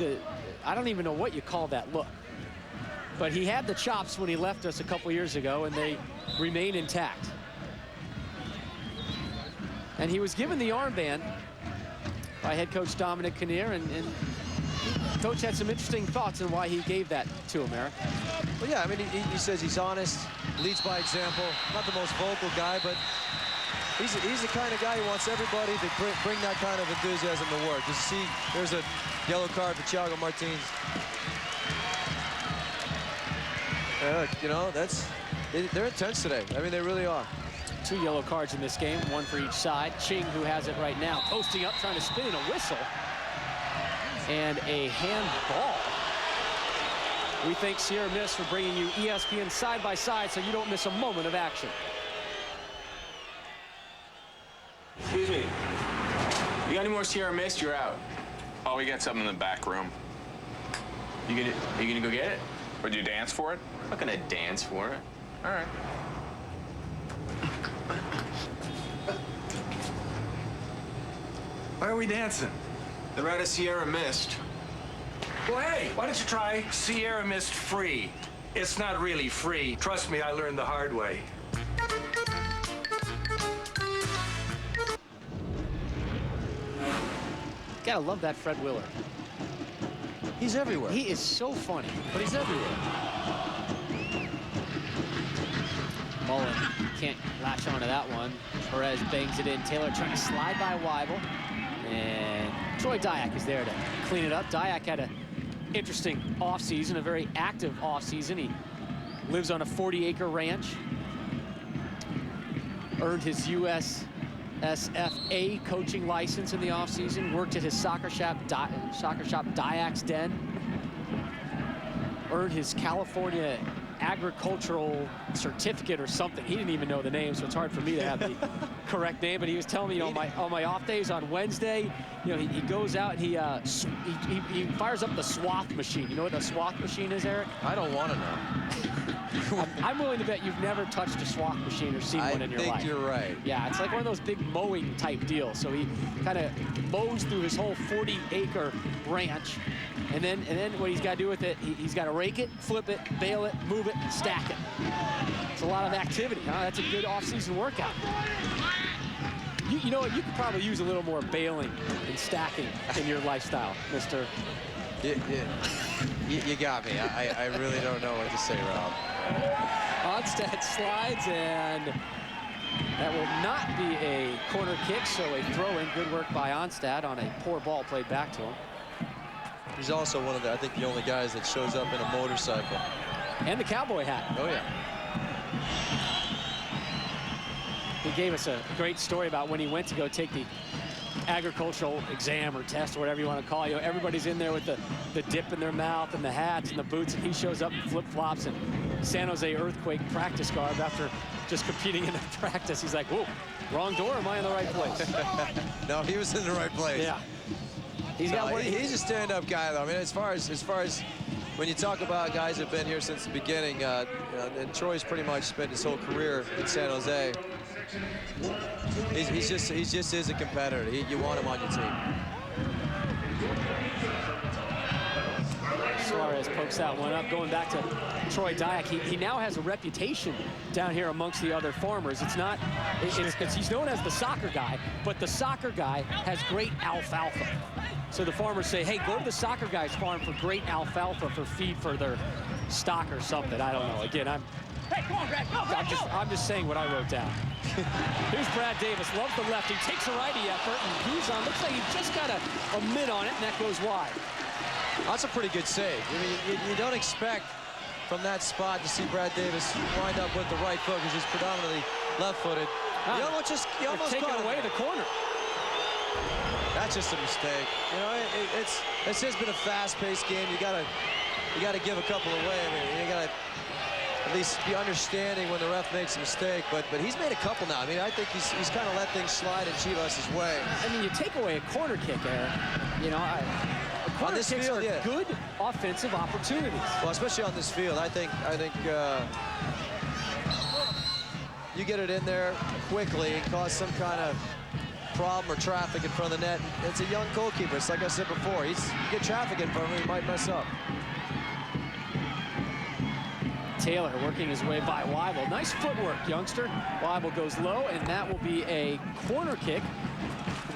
I don't even know what you call that look. But he had the chops when he left us a couple years ago, and they remain intact. And he was given the armband by head coach Dominic Kinnear, and Coach had some interesting thoughts on why he gave that to him, Eric. Well, yeah, I mean, he says he's honest, leads by example. Not the most vocal guy, but he's the kind of guy who wants everybody to bring that kind of enthusiasm to work. You see, there's a yellow card for Thiago Martins. You know, they're intense today. I mean, they really are. 2 yellow cards in this game, 1 for each side. Ching, who has it right now, posting up, trying to spin in a whistle. And a handball. We thank Sierra Mist for bringing you ESPN side by side so you don't miss a moment of action. Excuse me. You got any more Sierra Mist? You're out. Oh, we got something in the back room. Are you gonna go get it? Would you dance for it? I'm not gonna dance for it. All right. Why are we dancing? They're out of Sierra Mist. Well, hey, why don't you try Sierra Mist free? It's not really free. Trust me, I learned the hard way. Gotta love that Fred Willard. He's everywhere. He is so funny. But he's everywhere. Mullan can't latch onto that one. Perez bangs it in. Taylor trying to slide by Waibel. And Troy Dayak is there to clean it up. Dayak had an interesting offseason, a very active offseason. He lives on a 40-acre ranch. Earned his USSFA coaching license in the offseason. Worked at his soccer shop Dayak's Den. Earned his California agricultural certificate or something. He didn't even know the name, so it's hard for me to have the correct name. But he was telling me on my off days on Wednesday, you know, he goes out and he fires up the swath machine. You know what the swath machine is, Eric? I don't want to know. I'm willing to bet you've never touched a swath machine or seen one in your life. I think you're right. Yeah, it's like one of those big mowing type deals. So he kind of mows through his whole 40-acre ranch. And then what he's got to do with it, he's got to rake it, flip it, bale it, move it, and stack it. It's a lot of activity. Huh? That's a good off-season workout. You know what? You could probably use a little more baling and stacking in your lifestyle, Mr. You got me. I really don't know what to say, Rob. Onstad slides, and that will not be a corner kick, so a throw-in. Good work by Onstad on a poor ball played back to him. He's also one of the, I think, the only guys that shows up in a motorcycle. And the cowboy hat. Oh, yeah. He gave us a great story about when he went to go take the agricultural exam or test or whatever you want to call it. You know, everybody's in there with the dip in their mouth and the hats and the boots, and he shows up in flip-flops and San Jose Earthquake practice garb after just competing in the practice. He's like, whoa, wrong door, am I in the right place? No, he was in the right place. Yeah. He's a stand-up guy, though. I mean, as far as when you talk about guys who've been here since the beginning, you know, and Troy's pretty much spent his whole career in San Jose. He just is a competitor. You want him on your team. Suarez pokes that one up, going back to Troy Dayak. He now has a reputation down here amongst the other farmers. He's known as the soccer guy, but the soccer guy has great alfalfa. So the farmers say, hey, go to the soccer guy's farm for great alfalfa for feed for their stock or something. I don't know. Again, hey, come on, Brad, go, I'm just saying what I wrote down. Here's Brad Davis, loves the left. He takes a righty effort, and Guzan looks like he just got a mid on it, and that goes wide. That's a pretty good save. I mean, you don't expect from that spot to see Brad Davis wind up with the right foot, because he's predominantly left-footed. He almost taking away the corner. That's just a mistake. You know, it's just been a fast-paced game. You gotta give a couple away. I mean, you gotta at least be understanding when the ref makes a mistake. But he's made a couple now. I mean, I think he's kind of let things slide in Chivas' way. I mean, you take away a corner kick, Eric. You know, corner kicks are good offensive opportunities. Well, especially on this field, I think you get it in there quickly and cause some kind of problem or traffic in front of the net. It's a young goalkeeper. It's like I said before. You get traffic in front of him, he might mess up. Taylor working his way by Waibel. Nice footwork, youngster. Waibel goes low, and that will be a corner kick.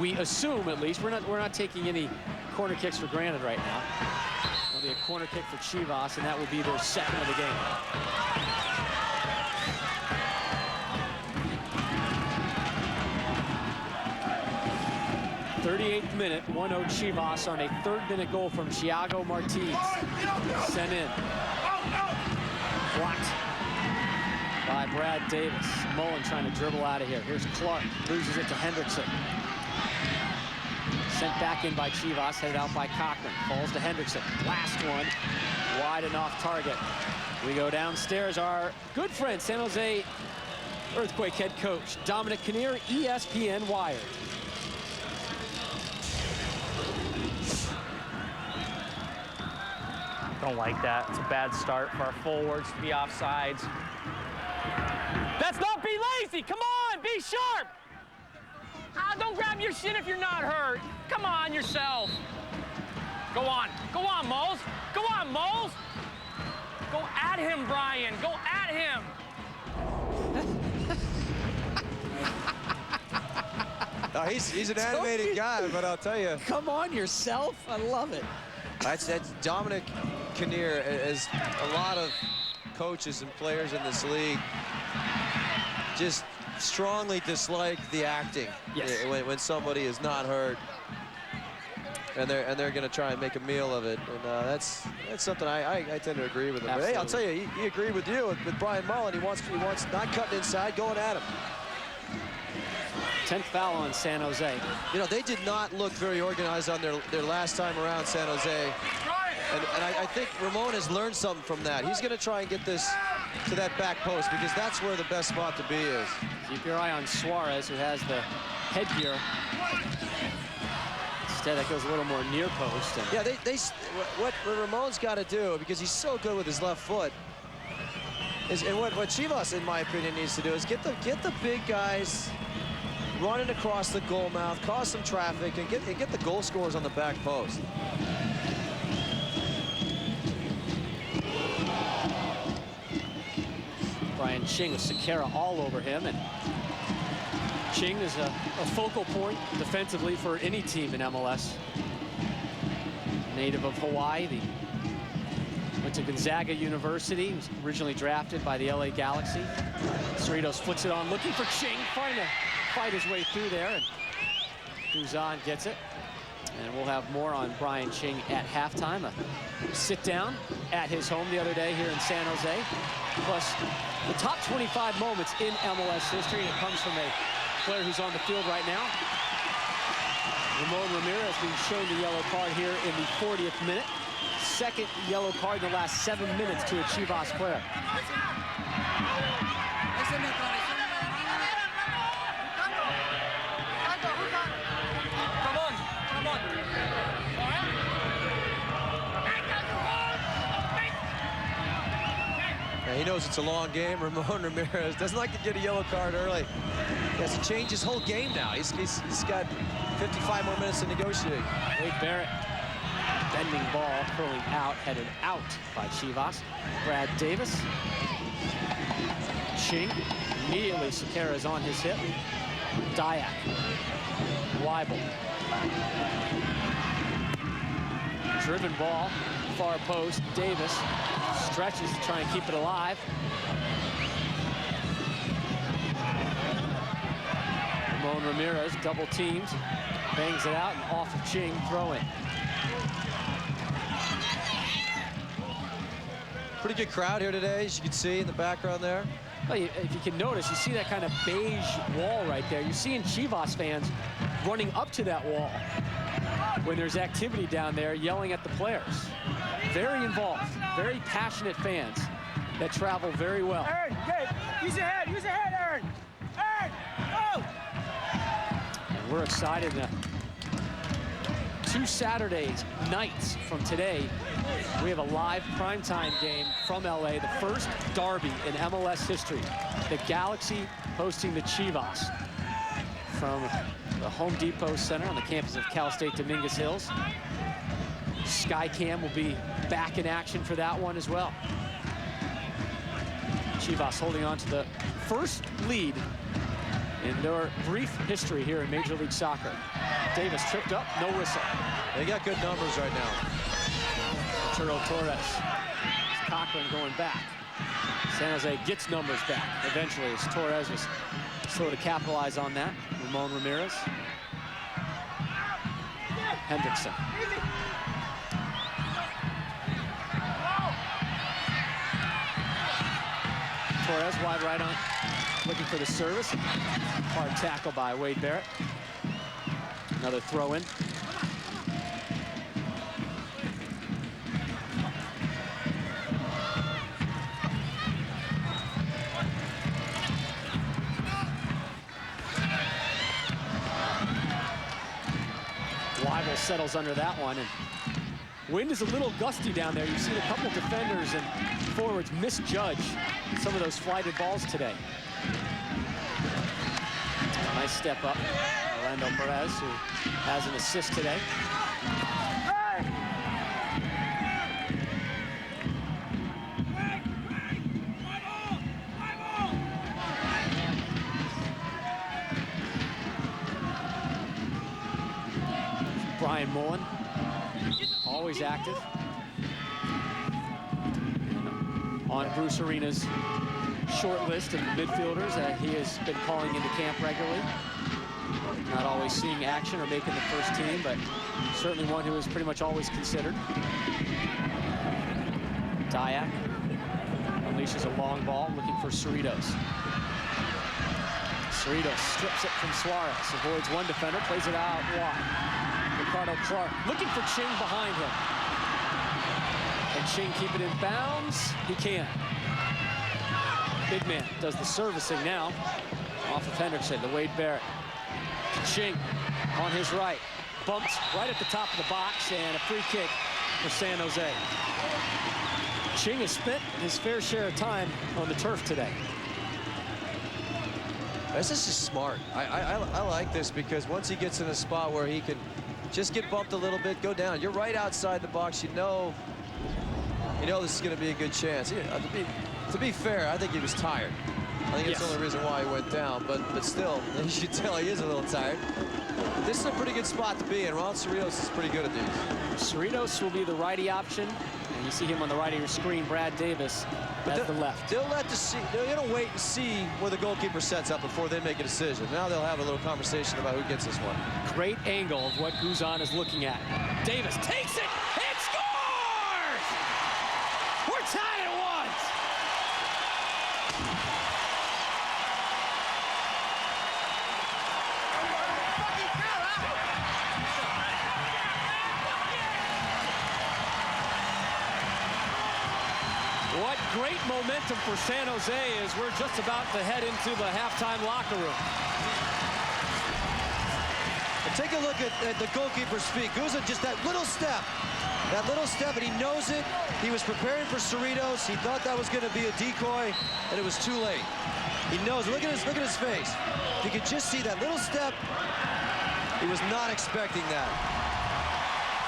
We assume, at least. We're not taking any corner kicks for granted right now. That'll be a corner kick for Chivas, and that will be their second of the game. 38th minute, 1-0 Chivas on a third-minute goal from Thiago Martins. Sent in. Blocked by Brad Davis. Mullan trying to dribble out of here. Here's Clark, loses it to Hendrickson. Sent back in by Chivas, headed out by Cochrane. Falls to Hendrickson. Last one, wide and off target. We go downstairs. Our good friend, San Jose Earthquake head coach, Dominic Kinnear, ESPN Wired. Don't like that. It's a bad start for our forwards to be offsides. That's not be lazy. Come on, be sharp. Don't grab your shit if you're not hurt. Come on, yourself. Go on, Moles. Go on, Moles. Go at him, Brian. Go at him. He's an animated guy, but I'll tell you. Come on yourself. I love it. That's Dominic Kinnear, as a lot of coaches and players in this league just strongly dislike the acting. Yes. when somebody is not hurt, and they're going to try and make a meal of it, and that's something I tend to agree with him. But hey, I'll tell you, he agreed with you with Brian Mullan. He wants not cutting inside, going at him. 10th foul on San Jose. You know, they did not look very organized on their last time around, San Jose. And I think Ramon has learned something from that. He's going to try and get this to that back post, because that's where the best spot to be is. Keep your eye on Suarez, who has the headgear. Instead, that goes a little more near post. And yeah, what Ramon's got to do, because he's so good with his left foot, and what Chivas, in my opinion, needs to do is get the big guys running across the goal mouth, cause some traffic, and get the goal scorers on the back post. Brian Ching with Sakara all over him, and Ching is a focal point defensively for any team in MLS. Native of Hawaii, went to Gonzaga University. He was originally drafted by the LA Galaxy. Cerritos flicks it on, looking for Ching, trying to fight his way through there, and Guzan gets it. And we'll have more on Brian Ching at halftime. A sit down at his home the other day here in San Jose. Plus the top 25 moments in MLS history, and it comes from a player who's on the field right now. Ramon Ramirez being shown the yellow card here in the 40th minute. Second yellow card in the last 7 minutes to a Chivas player. He knows it's a long game. Ramon Ramirez doesn't like to get a yellow card early. He has to change his whole game now. He's got 55 more minutes to negotiate. Wade Barrett, bending ball, curling out, headed out by Chivas. Brad Davis. Ching, immediately Sakara is on his hip. Dayak. Waibel. Driven ball, far post. Davis stretches to try and keep it alive. Ramon Ramirez double teamed, bangs it out, and off of Ching, throw in. Pretty good crowd here today, as you can see in the background there. Well, if you can notice, you see that kind of beige wall right there. You're seeing Chivas fans running up to that wall when there's activity down there, yelling at the players. Very involved, very passionate fans that travel very well. Aaron, good. Use your head, Aaron. Aaron, go! And we're excited. 2 Saturdays nights from today, we have a live primetime game from LA, the first derby in MLS history. The Galaxy hosting the Chivas from the Home Depot Center on the campus of Cal State Dominguez Hills. Skycam will be back in action for that one as well. Chivas holding on to the first lead in their brief history here in Major League Soccer. Davis tripped up, no whistle. They got good numbers right now. Arturo Torres. Cochrane going back. San Jose gets numbers back eventually as Torres was slow to capitalize on that. Ramon Ramirez. Hendrickson. Torres wide right on, looking for the service. Hard tackle by Wade Barrett. Another throw in. Waibel settles under that one, and wind is a little gusty down there. You've seen a couple defenders and forwards misjudge some of those flighted balls today. Nice step up, Orlando Perez, who has an assist today. Brian Mullan, always active. On Bruce Arena's short list of midfielders that he has been calling into camp regularly. Not always seeing action or making the first team, but certainly one who is pretty much always considered. Dayak unleashes a long ball, looking for Cerritos. Cerritos strips it from Suarez, avoids one defender, plays it out wide. Ricardo looking for Ching behind him. Can Ching keep it in bounds? He can. Big man does the servicing now. Off of Hendrickson to Wade Barrett. Ching on his right. Bumped right at the top of the box, and a free kick for San Jose. Ching has spent his fair share of time on the turf today. This is just smart. I like this because once he gets in a spot where he can just get bumped a little bit, go down. You're right outside the box. You know this is going to be a good chance. To be fair, I think he was tired. I think that's the only reason why he went down. But still, you should tell he is a little tired. But this is a pretty good spot to be in. Ronald Cerritos is pretty good at these. Cerritos will be the righty option. And you see him on the right of your screen. Brad Davis at the left. They're going to wait and see where the goalkeeper sets up before they make a decision. Now they'll have a little conversation about who gets this one. Great angle of what Guzan is looking at. Davis takes it and scores! We're tied at 1. What great momentum for San Jose as we're just about to head into the halftime locker room. And take a look at the goalkeeper's feet. Guzan, just that little step, and he knows it. He was preparing for Cerritos. He thought that was going to be a decoy, and it was too late. He knows. Look at his face. If you could just see that little step, he was not expecting that.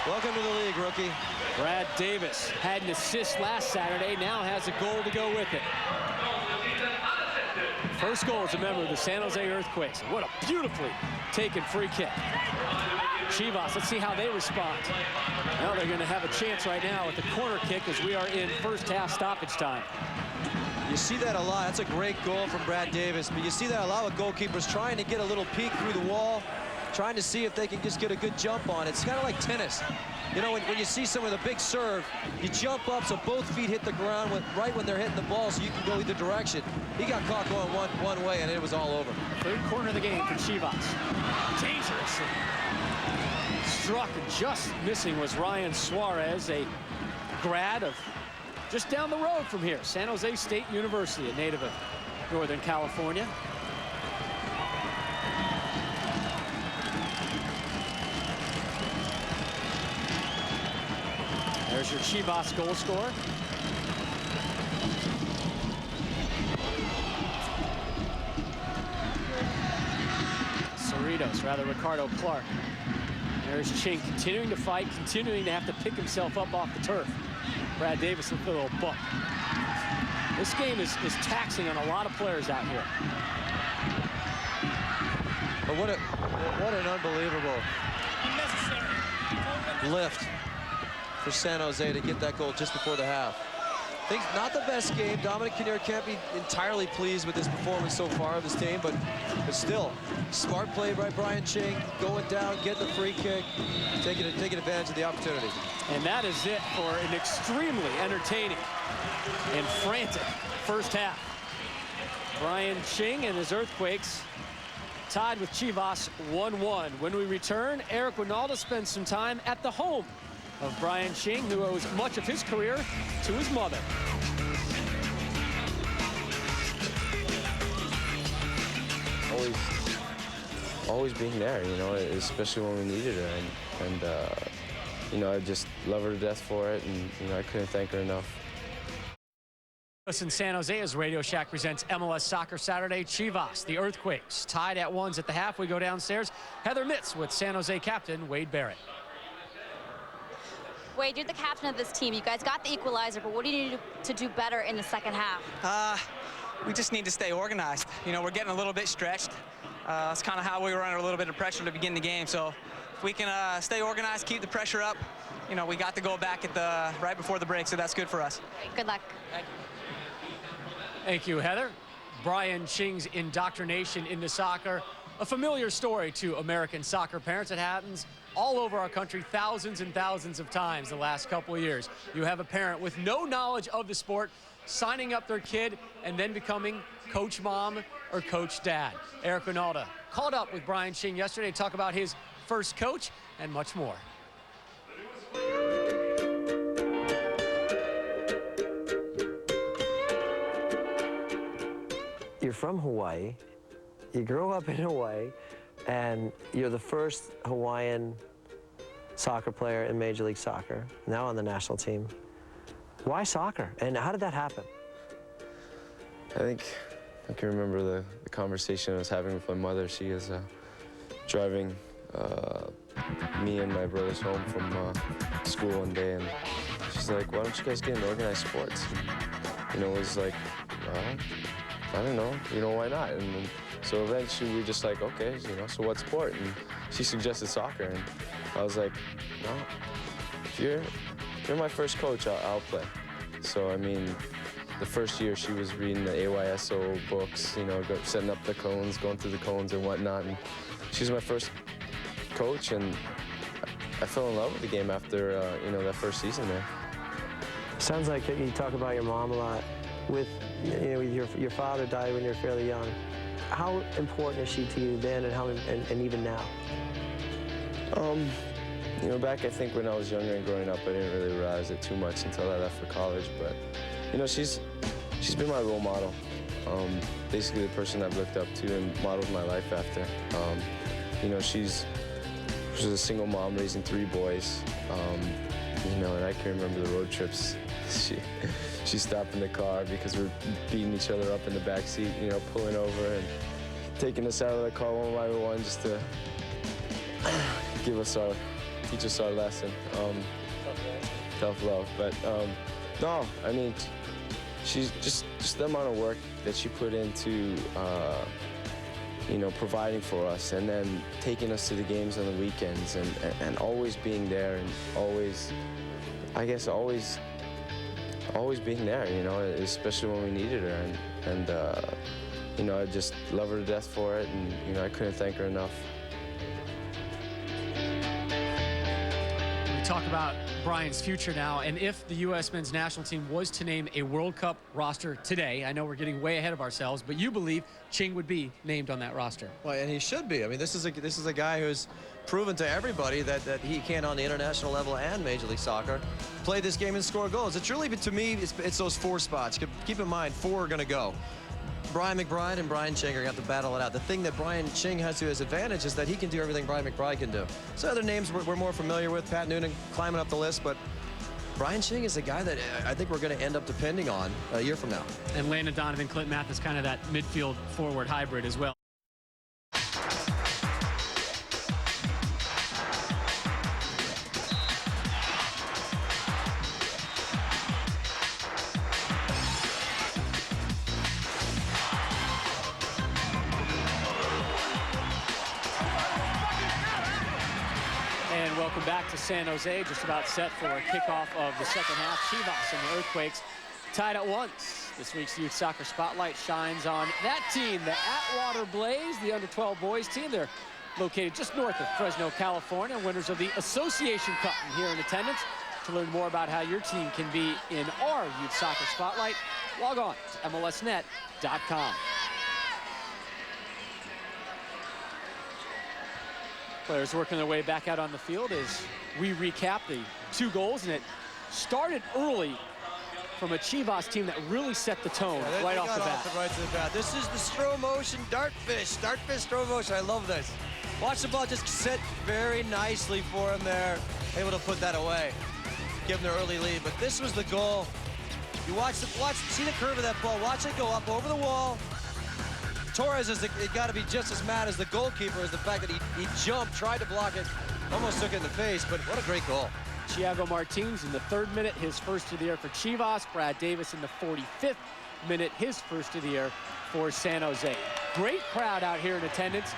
Welcome to the league, rookie. Brad Davis had an assist last Saturday, now has a goal to go with it. First goal as a member of the San Jose Earthquakes. What a beautifully taken free kick. Chivas, let's see how they respond. Well, they're going to have a chance right now with the corner kick as we are in first half stoppage time. You see that a lot. That's a great goal from Brad Davis, but you see that a lot with goalkeepers trying to get a little peek through the wall, trying to see if they can just get a good jump on it. It's kind of like tennis. You know, when you see someone with a big serve, you jump up so both feet hit the ground right when they're hitting the ball so you can go either direction. He got caught going one way, and it was all over. Third corner of the game for Chivas. Dangerous. Struck and just missing was Ryan Suarez, a grad of just down the road from here, San Jose State University, a native of Northern California. There's your Chivas goal scorer. Cerritos, Ricardo Clark. There's Ching continuing to fight, continuing to have to pick himself up off the turf. Brad Davis with a little bump. This game is taxing on a lot of players out here. But what an unbelievable lift for San Jose to get that goal just before the half. Things not the best game. Dominic Kinnear can't be entirely pleased with his performance so far of his team, but still, smart play by Brian Ching, going down, getting the free kick, taking advantage of the opportunity. And that is it for an extremely entertaining and frantic first half. Brian Ching and his Earthquakes tied with Chivas 1-1. When we return, Eric Ronaldo spends some time at the home of Brian Ching, who owes much of his career to his mother. Always being there, you know, especially when we needed her, and you know, I just love her to death for it, and you know, I couldn't thank her enough. In San Jose, as Radio Shack presents MLS Soccer Saturday. Chivas, the Earthquakes, tied at 1 at the half. We go downstairs. Heather Mitz with San Jose captain Wade Barrett. Wade, you're the captain of this team. You guys got the equalizer, but what do you need to do better in the second half? We just need to stay organized. You know, we're getting a little bit stretched. That's kind of how we were under a little bit of pressure to begin the game. So if we can stay organized, keep the pressure up, you know, we got to go back at right before the break, so that's good for us. Good luck. Thank you. Thank you, Heather. Brian Ching's indoctrination into soccer, a familiar story to American soccer parents. It happens all over our country thousands and thousands of times the last couple of years. You have a parent with no knowledge of the sport signing up their kid and then becoming coach mom or coach dad. Eric Ronaldo caught up with Brian Ching yesterday to talk about his first coach and much more. You're from Hawaii, you grow up in Hawaii, and you're the first Hawaiian soccer player in Major League Soccer, now on the national team. Why soccer, and how did that happen? I think I can remember the conversation I was having with my mother. She was driving me and my brothers home from school one day, and she's like, why don't you guys get into organized sports? And, you know, it was like, well, I don't know, you know, why not? And so eventually we were just like, okay, you know, so what sport? And she suggested soccer, and I was like, no, if you're my first coach, I'll play. So, I mean, the first year she was reading the AYSO books, you know, setting up the cones, going through the cones and whatnot, and she was my first coach, and I fell in love with the game after, you know, that first season there. Sounds like you talk about your mom a lot. With, you know, your father died when you were fairly young. How important is she to you then, and even now? You know, back I think when I was younger and growing up, I didn't really realize it too much until I left for college. But you know, she's been my role model. Basically, the person I've looked up to and modeled my life after. You know, she was a single mom raising 3 boys. You know, and I can remember the road trips. She stopped in the car because we're beating each other up in the back seat, you know, pulling over and taking us out of the car one by one just to teach us our lesson. Tough love. But no, I mean, she's just the amount of work that she put into, you know, providing for us, and then taking us to the games on the weekends, and always being there, and always, I guess, always being there, you know, especially when we needed her, and you know, I just love her to death for it, and you know, I couldn't thank her enough. We talk about Brian's future now, and if the U.S. men's national team was to name a World Cup roster today, I know we're getting way ahead of ourselves, but you believe Ching would be named on that roster. Well, and he should be. I mean, this is a guy who's proven to everybody that he can, on the international level and Major League Soccer, play this game and score goals. It's really, to me, it's those 4 spots. Keep in mind, 4 are going to go. Brian McBride and Brian Ching are going to have to battle it out. The thing that Brian Ching has to his advantage is that he can do everything Brian McBride can do. So other names we're more familiar with, Pat Noonan climbing up the list, but Brian Ching is a guy that I think we're going to end up depending on a year from now. And Landon Donovan, Clint Mathis, kind of that midfield forward hybrid as well. Welcome back to San Jose. Just about set for a kickoff of the second half. Chivas and the Earthquakes tied at once. This week's Youth Soccer Spotlight shines on that team, the Atwater Blaze, the under-12 boys team. They're located just north of Fresno, California, winners of the Association Cup, and here in attendance. To learn more about how your team can be in our Youth Soccer Spotlight, log on to MLSnet.com. Players working their way back out on the field as we recap the 2 goals, and it started early from a Chivas team that really set the tone right off the bat. Right to the bat. This is the slow motion dartfish. Dartfish slow motion. I love this. Watch the ball just set very nicely for him there. Able to put that away. Give him the early lead. But this was the goal. You see the curve of that ball. Watch it go up over the wall. Torres has got to be just as mad as the goalkeeper is the fact that he jumped, tried to block it, almost took it in the face, but what a great goal. Thiago Martins in the 3rd minute, his first of the year for Chivas. Brad Davis in the 45th minute, his first of the year for San Jose. Great crowd out here in attendance.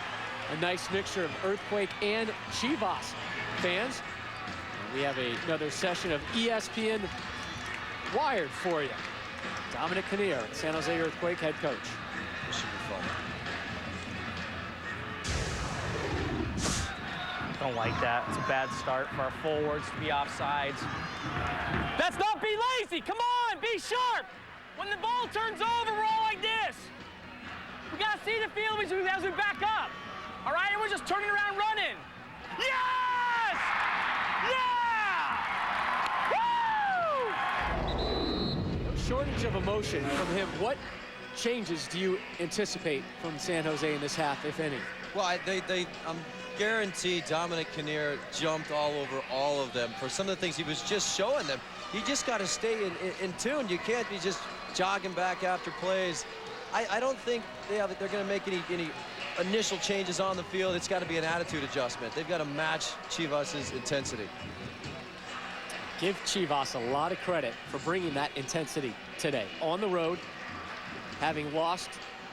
A nice mixture of Earthquake and Chivas fans. And we have another session of ESPN Wired for you. Dominic Kinnear, San Jose Earthquake head coach. This should be fun. Don't like that. It's a bad start for our forwards to be offsides. That's not be lazy. Come on, be sharp. When the ball turns over, we're all like this. We got to see the field as we back up. All right, and we're just turning around running. Yes! Yeah! Woo! No shortage of emotion from him. What changes do you anticipate from San Jose in this half, if any? Well, I'm guaranteed Dominic Kinnear jumped all over all of them for some of the things he was just showing them. You just got to stay in tune. You can't be just jogging back after plays. I don't think they're going to make any initial changes on the field. It's got to be an attitude adjustment. They've got to match Chivas' intensity. Give Chivas a lot of credit for bringing that intensity today on the road, having lost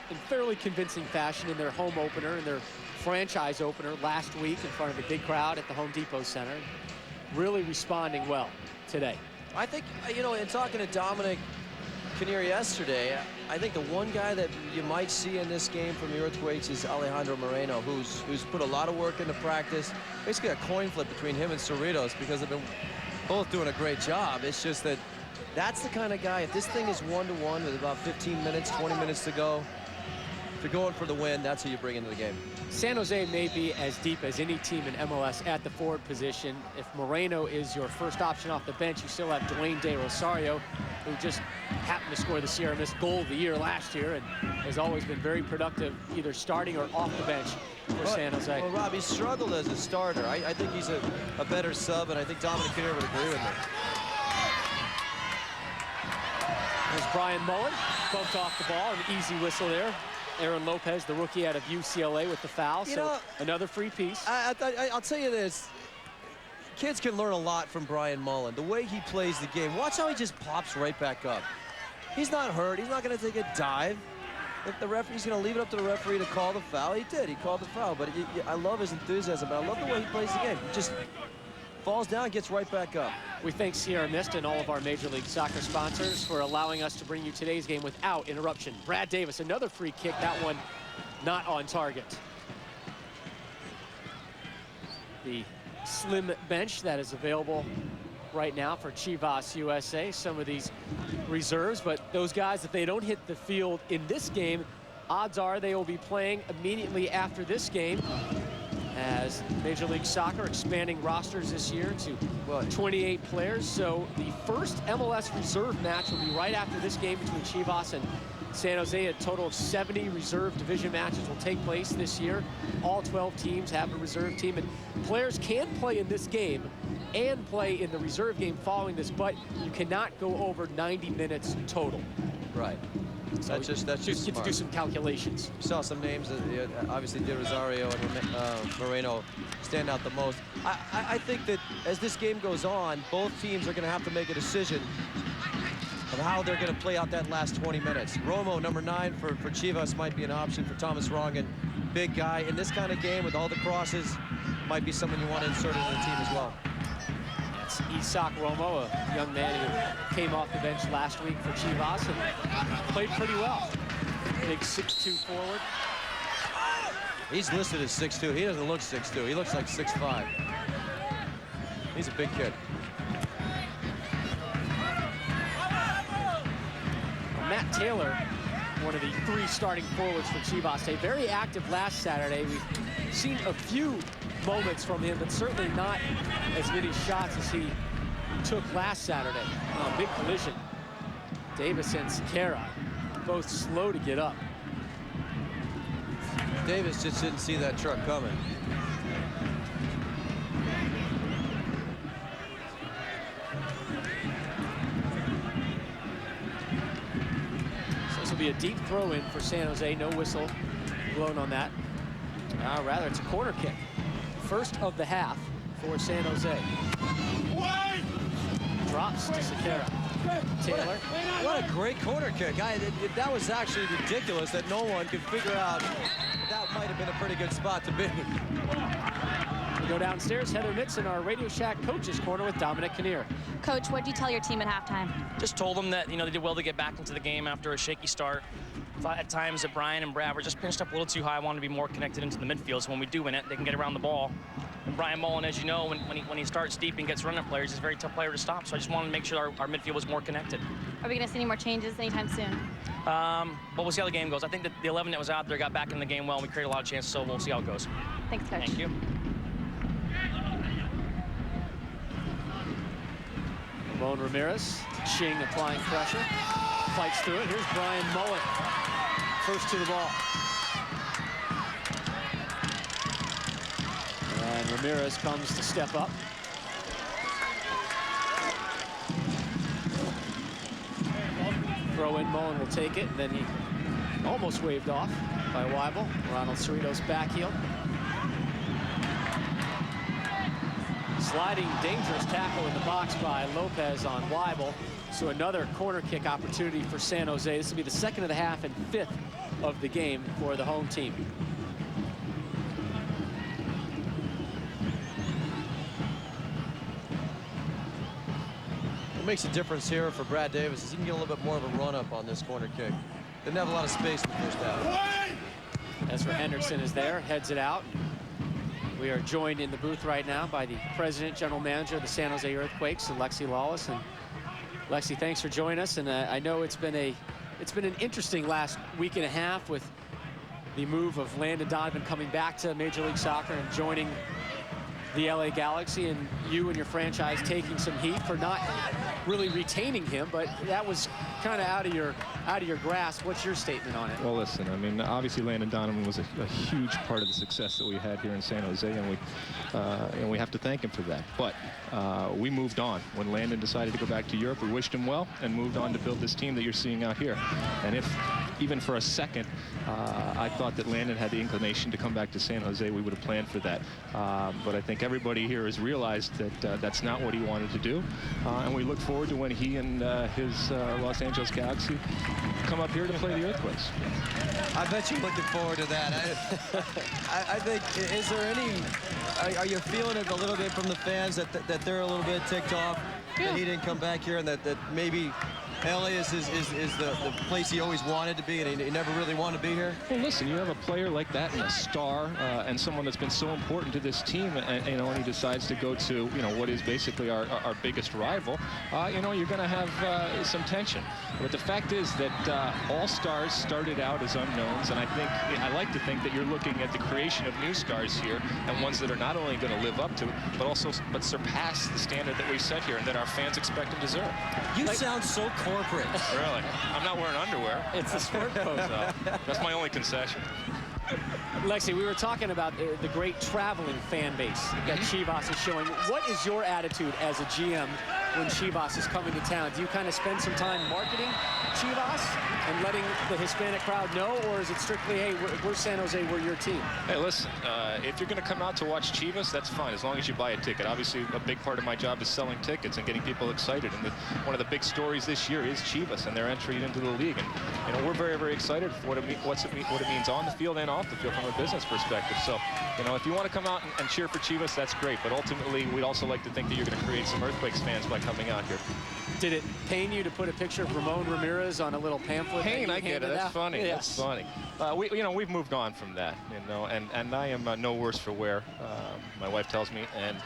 in fairly convincing fashion in their home opener and their franchise opener last week in front of a big crowd at the Home Depot Center. Really responding well today. I think, you know, in talking to Dominic Kinnear yesterday, I think the one guy that you might see in this game from the Earthquakes is Alejandro Moreno, who's put a lot of work into practice. Basically a coin flip between him and Cerritos because they've been both doing a great job. It's just that that's the kind of guy, if this thing is 1-1 with about 15 minutes, 20 minutes to go, if you're going for the win, that's who you bring into the game. San Jose may be as deep as any team in MLS at the forward position. If Moreno is your first option off the bench, you still have Dwayne de Rosario, who just happened to score the Sierra Mist goal of the year last year and has always been very productive, either starting or off the bench for San Jose. Well, Rob, he struggled as a starter. I think he's a better sub, and I think Dominic Kinnear would agree with me. There's Brian Mullan, bumped off the ball, an easy whistle there. Aaron Lopez, the rookie out of UCLA, with the foul. So another free piece. I'll tell you this. Kids can learn a lot from Brian Mullan. The way he plays the game. Watch how he just pops right back up. He's not hurt. He's not going to take a dive. If the referee's going to leave it up to the referee to call the foul, he did. He called the foul. But I love his enthusiasm. But I love the way he plays the game. He just falls down, gets right back up. We thank Sierra Mist and all of our Major League Soccer sponsors for allowing us to bring you today's game without interruption. Brad Davis, another free kick, that one not on target. The slim bench that is available right now for Chivas USA. Some of these reserves, but those guys, if they don't hit the field in this game, odds are they will be playing immediately after this game, as Major League Soccer expanding rosters this year to 28 players. So the first MLS reserve match will be right after this game between Chivas and San Jose. A total of 70 reserve division matches will take place this year. All 12 teams have a reserve team, and players can play in this game and play in the reserve game following this, but you cannot go over 90 minutes total. Right. So that's just get to do some calculations. Saw some names, obviously De Rosario and Moreno stand out the most. I think that as this game goes on, both teams are going to have to make a decision of how they're going to play out that last 20 minutes. Romo, number 9 for Chivas, might be an option for Thomas Rongen. Big guy in this kind of game with all the crosses. might be someone you want to insert into the team as well. That's Isak Romo, a young man who came off the bench last week for Chivas and played pretty well. Big 6'2" forward. He's listed as 6'2". He doesn't look 6'2". He looks like 6'5". He's a big kid. Matt Taylor, one of the 3 starting forwards for Chivas, very active last Saturday. We've seen a few moments from him, but certainly not as many shots as he took last Saturday. Big collision. Davis and Sequeira, both slow to get up. Davis just didn't see that truck coming. So this will be a deep throw in for San Jose. No whistle blown on that. Rather, it's a corner kick. First of the half for San Jose. Drops to Sequeira. Taylor. What a great corner kick. That was actually ridiculous that no one could figure out that might have been a pretty good spot to be. We go downstairs. Heather Nixon, our Radio Shack Coach's Corner with Dominic Kinnear. Coach, what did you tell your team at halftime? Just told them that, they did well to get back into the game after a shaky start. Thought at times that Brian and Brad were just pinched up a little too high. I wanted to be more connected into the midfield, so when we do win it, they can get around the ball. And Brian Mullan, as you know, when he starts deep and gets running players, he's a very tough player to stop. So I just wanted to make sure our midfield was more connected. Are we going to see any more changes anytime soon? But we'll see how the game goes. I think that the 11 that was out there got back in the game well, and we created a lot of chances, so we'll see how it goes. Thanks, Coach. Thank you. Ramon Ramirez, Ching applying pressure, fights through it. Here's Brian Mullan, first to the ball. And Ramirez comes to step up. Throw in, Mullan will take it, and then he almost waved off by Waibel. Ronald Cerritos back heel. Sliding dangerous tackle in the box by Lopez on Waibel. So another corner kick opportunity for San Jose. This will be the second of the half and 5th of the game for the home team. What makes a difference here for Brad Davis is he can get a little bit more of a run up on this corner kick. Didn't have a lot of space in the first half. Ezra Henderson is there, heads it out. We are joined in the booth right now by the president, general manager of the San Jose Earthquakes, Lexi Lawless. And Lexi, thanks for joining us. And I know it's been an interesting last week and a half with the move of Landon Donovan coming back to Major League Soccer and joining the LA Galaxy, and you and your franchise taking some heat for not really retaining him, but that was kind of out of your grasp. What's your statement on it? Well, listen, I mean, obviously Landon Donovan was a huge part of the success that we had here in San Jose, and we have to thank him for that. But we moved on. When Landon decided to go back to Europe, we wished him well and moved on to build this team that you're seeing out here. And if even for a second I thought that Landon had the inclination to come back to San Jose, we would have planned for that. But I think everybody here has realized that that's not what he wanted to do. And we look forward to when he and his Los Angeles Galaxy come up here to play the Earthquakes. I bet you're looking forward to that. I think, is there any, are you feeling it a little bit from the fans that they're a little bit ticked off that he didn't come back here, and that maybe LA is the place he always wanted to be, and he never really wanted to be here? Well, listen, you have a player like that and a star and someone that's been so important to this team, and when he decides to go to, what is basically our biggest rival, you're going to have some tension. But the fact is that all stars started out as unknowns, and I like to think that you're looking at the creation of new stars here, and ones that are not only going to live up to, but surpass the standard that we set here and that our fans expect and deserve. You sound so corporate. Really? I'm not wearing underwear. It's a sport coat. So that's my only concession. Lexi, we were talking about the great traveling fan base that Chivas is showing. What is your attitude as a GM when Chivas is coming to town? Do you kind of spend some time marketing Chivas and letting the Hispanic crowd know, or is it strictly, hey, we're San Jose, we're your team? Hey, listen, if you're going to come out to watch Chivas, that's fine, as long as you buy a ticket. Obviously, a big part of my job is selling tickets and getting people excited. And one of the big stories this year is Chivas and their entry into the league. And we're very, very excited for what it means on the field and off the field from a business perspective. So, if you want to come out and cheer for Chivas, that's great. But ultimately, we'd also like to think that you're going to create some Earthquakes fans by coming out here. Did it pain you to put a picture of Ramon Ramirez on a little pamphlet? Pain, I get it. That's funny. Yes. That's funny. We've moved on from that, and I am no worse for wear. My wife tells me, and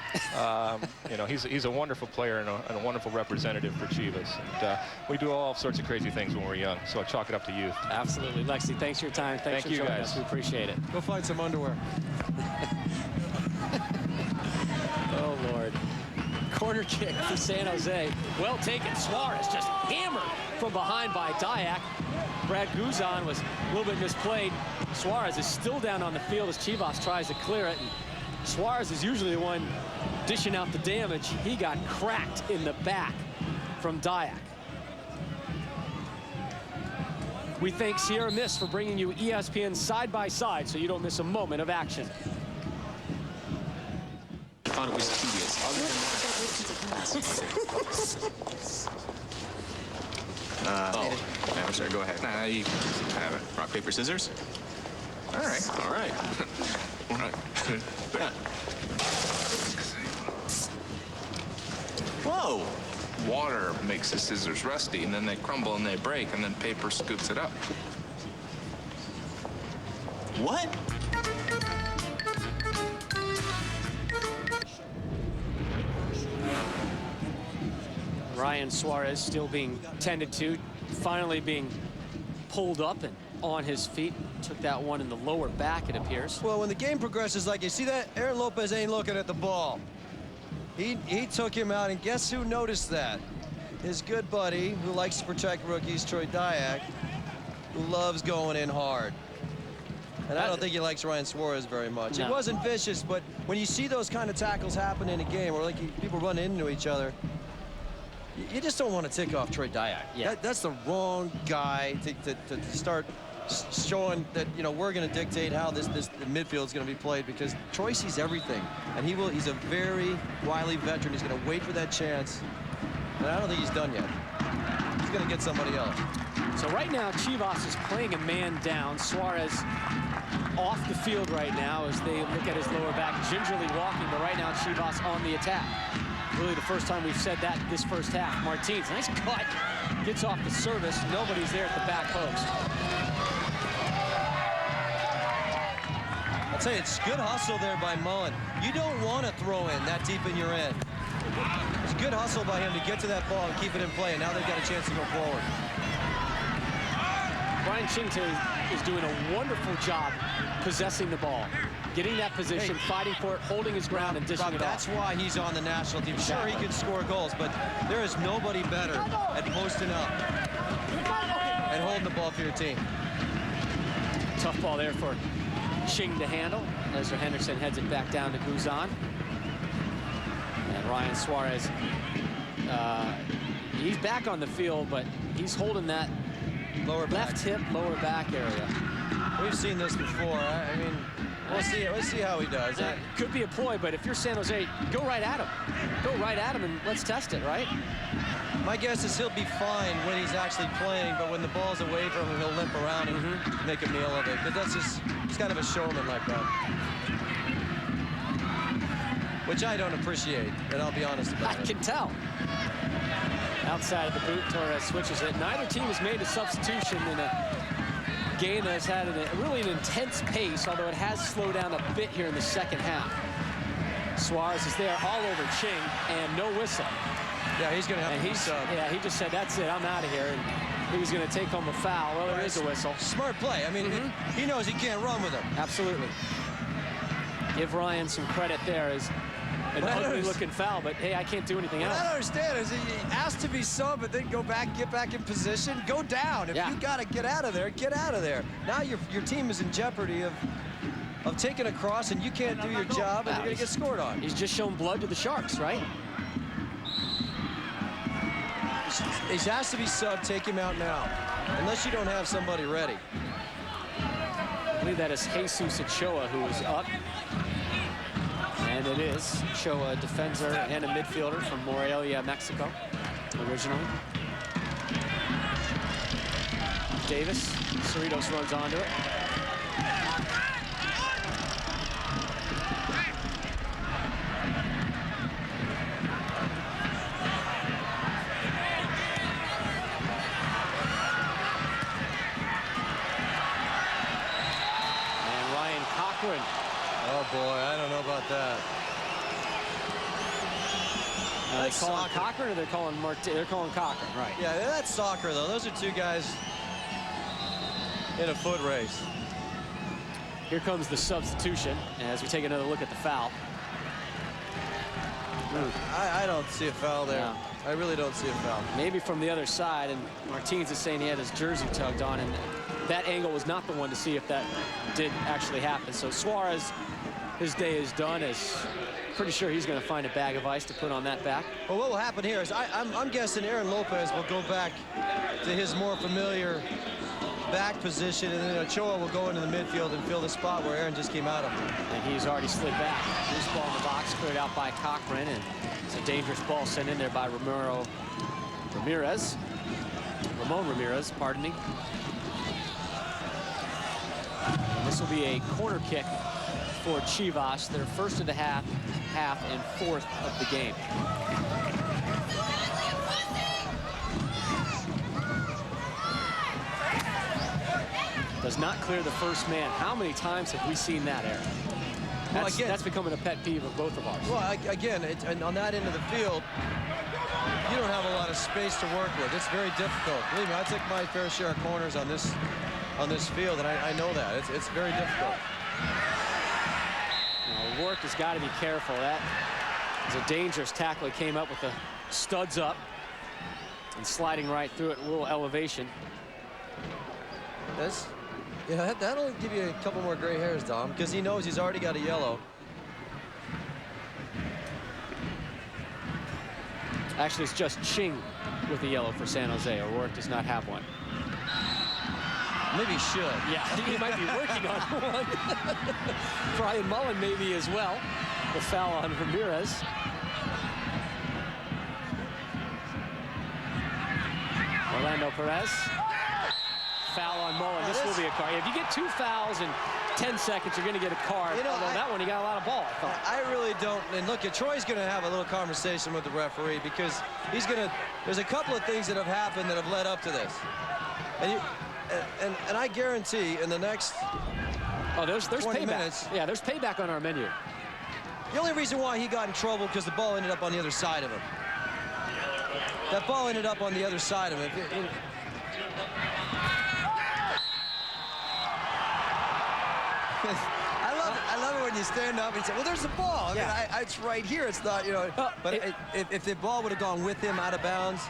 he's a wonderful player and a wonderful representative for Chivas. And we do all sorts of crazy things when we're young, so I chalk it up to youth. Absolutely, Lexi. Thanks for your time. Thanks for joining us. We appreciate it. Go find some underwear. Oh Lord. Corner kick for San Jose. Well taken. Suarez just hammered from behind by Dayak. Brad Guzan was a little bit misplayed. Suarez is still down on the field as Chivas tries to clear it. And Suarez is usually the one dishing out the damage. He got cracked in the back from Dayak. We thank Sierra Mist for bringing you ESPN side by side so you don't miss a moment of action. I thought it was tedious. Yeah, sure, go ahead. Nah, you have it. Rock, paper, scissors? All right. All right. All right. Whoa! Water makes the scissors rusty, and then they crumble and they break, and then paper scoops it up. What? Ryan Suarez still being tended to, finally being pulled up and on his feet. Took that one in the lower back, it appears. Well, when the game progresses like you see that, Aaron Lopez ain't looking at the ball. He took him out, and guess who noticed that? His good buddy, who likes to protect rookies, Troy Dayak, who loves going in hard. And I don't think he likes Ryan Suarez very much. No. It wasn't vicious, but when you see those kind of tackles happen in a game, or like people run into each other, you just don't want to tick off Troy Dayak. Yeah. That's the wrong guy to start showing that, we're going to dictate how this midfield is going to be played, because Troy sees everything, and he's a very wily veteran. He's going to wait for that chance, and I don't think he's done yet. He's going to get somebody else. So right now, Chivas is playing a man down. Suarez off the field right now as they look at his lower back, gingerly walking, but right now Chivas on the attack. Really the first time we've said that this first half. Martins, nice cut, gets off the service. Nobody's there at the back post. I'll tell you, it's good hustle there by Mullan. You don't want to throw in that deep in your end. It's good hustle by him to get to that ball and keep it in play, and now they've got a chance to go forward. Brian Ching is doing a wonderful job possessing the ball, getting that position, fighting for it, holding his ground, and dishing it off. That's why he's on the national team. Sure, he can score goals, but there is nobody better at posting up and holding the ball for your team. Tough ball there for Ching to handle. Ezra Henderson heads it back down to Guzan. And Ryan Suarez, he's back on the field, but he's holding that left hip, lower back area. We've seen this before. I mean, we'll see how he does. Could be a ploy, but if you're San Jose, go right at him. Go right at him and let's test it, right? My guess is he'll be fine when he's actually playing, but when the ball's away from him, he'll limp around and make a meal of it. But that's just, he's kind of a showman like that, which I don't appreciate, and I'll be honest about it. I can tell. Outside of the boot, Torres switches it. Neither team has made a substitution in a game that has had really an intense pace, although it has slowed down a bit here in the second half. Suarez is there all over Ching, and no whistle. Yeah, he's going to have to sub. Yeah, he just said, that's it, I'm out of here. And he was going to take home a foul. Well, there is a whistle. Smart play. I mean, he knows he can't run with him. Absolutely. Give Ryan some credit there as an ugly-looking foul, but hey, I can't do anything else. What I don't understand is he asked to be sub, but then get back in position, go down. If you got to get out of there, get out of there. Now your team is in jeopardy of taking a cross, and you can't do your job, and you're going to get scored on. He's just shown blood to the Sharks, right? He has to be subbed. Take him out now, unless you don't have somebody ready. I believe that is Jesus Ochoa who is up. And it is Ochoa, a defender and a midfielder from Morelia, Mexico, originally. Davis, Cerritos runs onto it. Cochrane. Oh boy, I don't know about that. They call him Cochrane, or they're calling Cochrane, right? Yeah, that's soccer though. Those are two guys in a foot race. Here comes the substitution as we take another look at the foul. I don't see a foul there. No. I really don't see a foul. Maybe from the other side, and Martinez is saying he had his jersey tugged on, and that angle was not the one to see if that did actually happen. So Suarez, his day is done. Is pretty sure he's going to find a bag of ice to put on that back. Well, what will happen here is I'm guessing Aaron Lopez will go back to his more familiar back position, and then Ochoa will go into the midfield and fill the spot where Aaron just came out of. And he's already slid back. Loose ball in the box, cleared out by Cochrane, and it's a dangerous ball sent in there by Ramon Ramirez, pardon me. And this will be a corner kick for Chivas, their first of the half and fourth of the game. Does not clear the first man. How many times have we seen that, Aaron? That's becoming a pet peeve of both of ours. Well, again, on that end of the field, you don't have a lot of space to work with. It's very difficult. Believe me, I took my fair share of corners on this field, and I know that. It's very difficult. Now, Work has got to be careful. That is a dangerous tackle. He came up with the studs up and sliding right through it, a little elevation. Yeah, that'll give you a couple more gray hairs, Dom, because he knows he's already got a yellow. Actually, it's just Ching with a yellow for San Jose. O'Rourke does not have one. Maybe he should. Yeah, he might be working on one. Brian Mullan maybe as well. The foul on Ramirez. Orlando Perez. Foul on Mullan. This will be a card. If you get 2 fouls in 10 seconds, you're going to get a card. Although that one, he got a lot of ball. I really don't. And look, Troy's going to have a little conversation with the referee because he's going to. There's a couple of things that have happened that have led up to this. And I guarantee in the next there's 20 payback. minutes. Yeah, there's payback on our menu. The only reason why he got in trouble because the ball ended up on the other side of him. That ball ended up on the other side of him. I love it when you stand up and say, well, there's the ball. I mean, it's right here. It's not, you know. But if the ball would have gone with him out of bounds,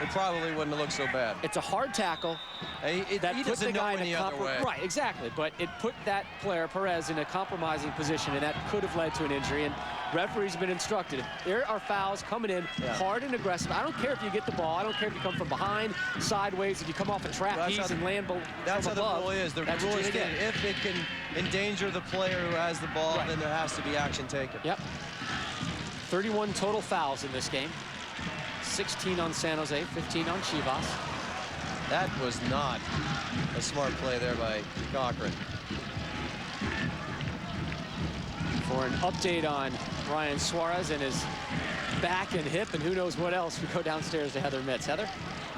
it probably wouldn't have looked so bad. It's a hard tackle. He doesn't know any other way. Right, exactly. But it put that player, Perez, in a compromising position, and that could have led to an injury. And referees have been instructed. If there are fouls coming in hard and aggressive, I don't care if you get the ball. I don't care if you come from behind, sideways, if you come off a trapeze and land from That's how above, the rule is. The rule is that if it can endanger the player who has the ball, then there has to be action taken. Yep. 31 total fouls in this game. 16 on San Jose, 15 on Chivas. That was not a smart play there by Cochrane. For an update on Ryan Suarez and his back and hip and who knows what else, we go downstairs to Heather Mitz. Heather?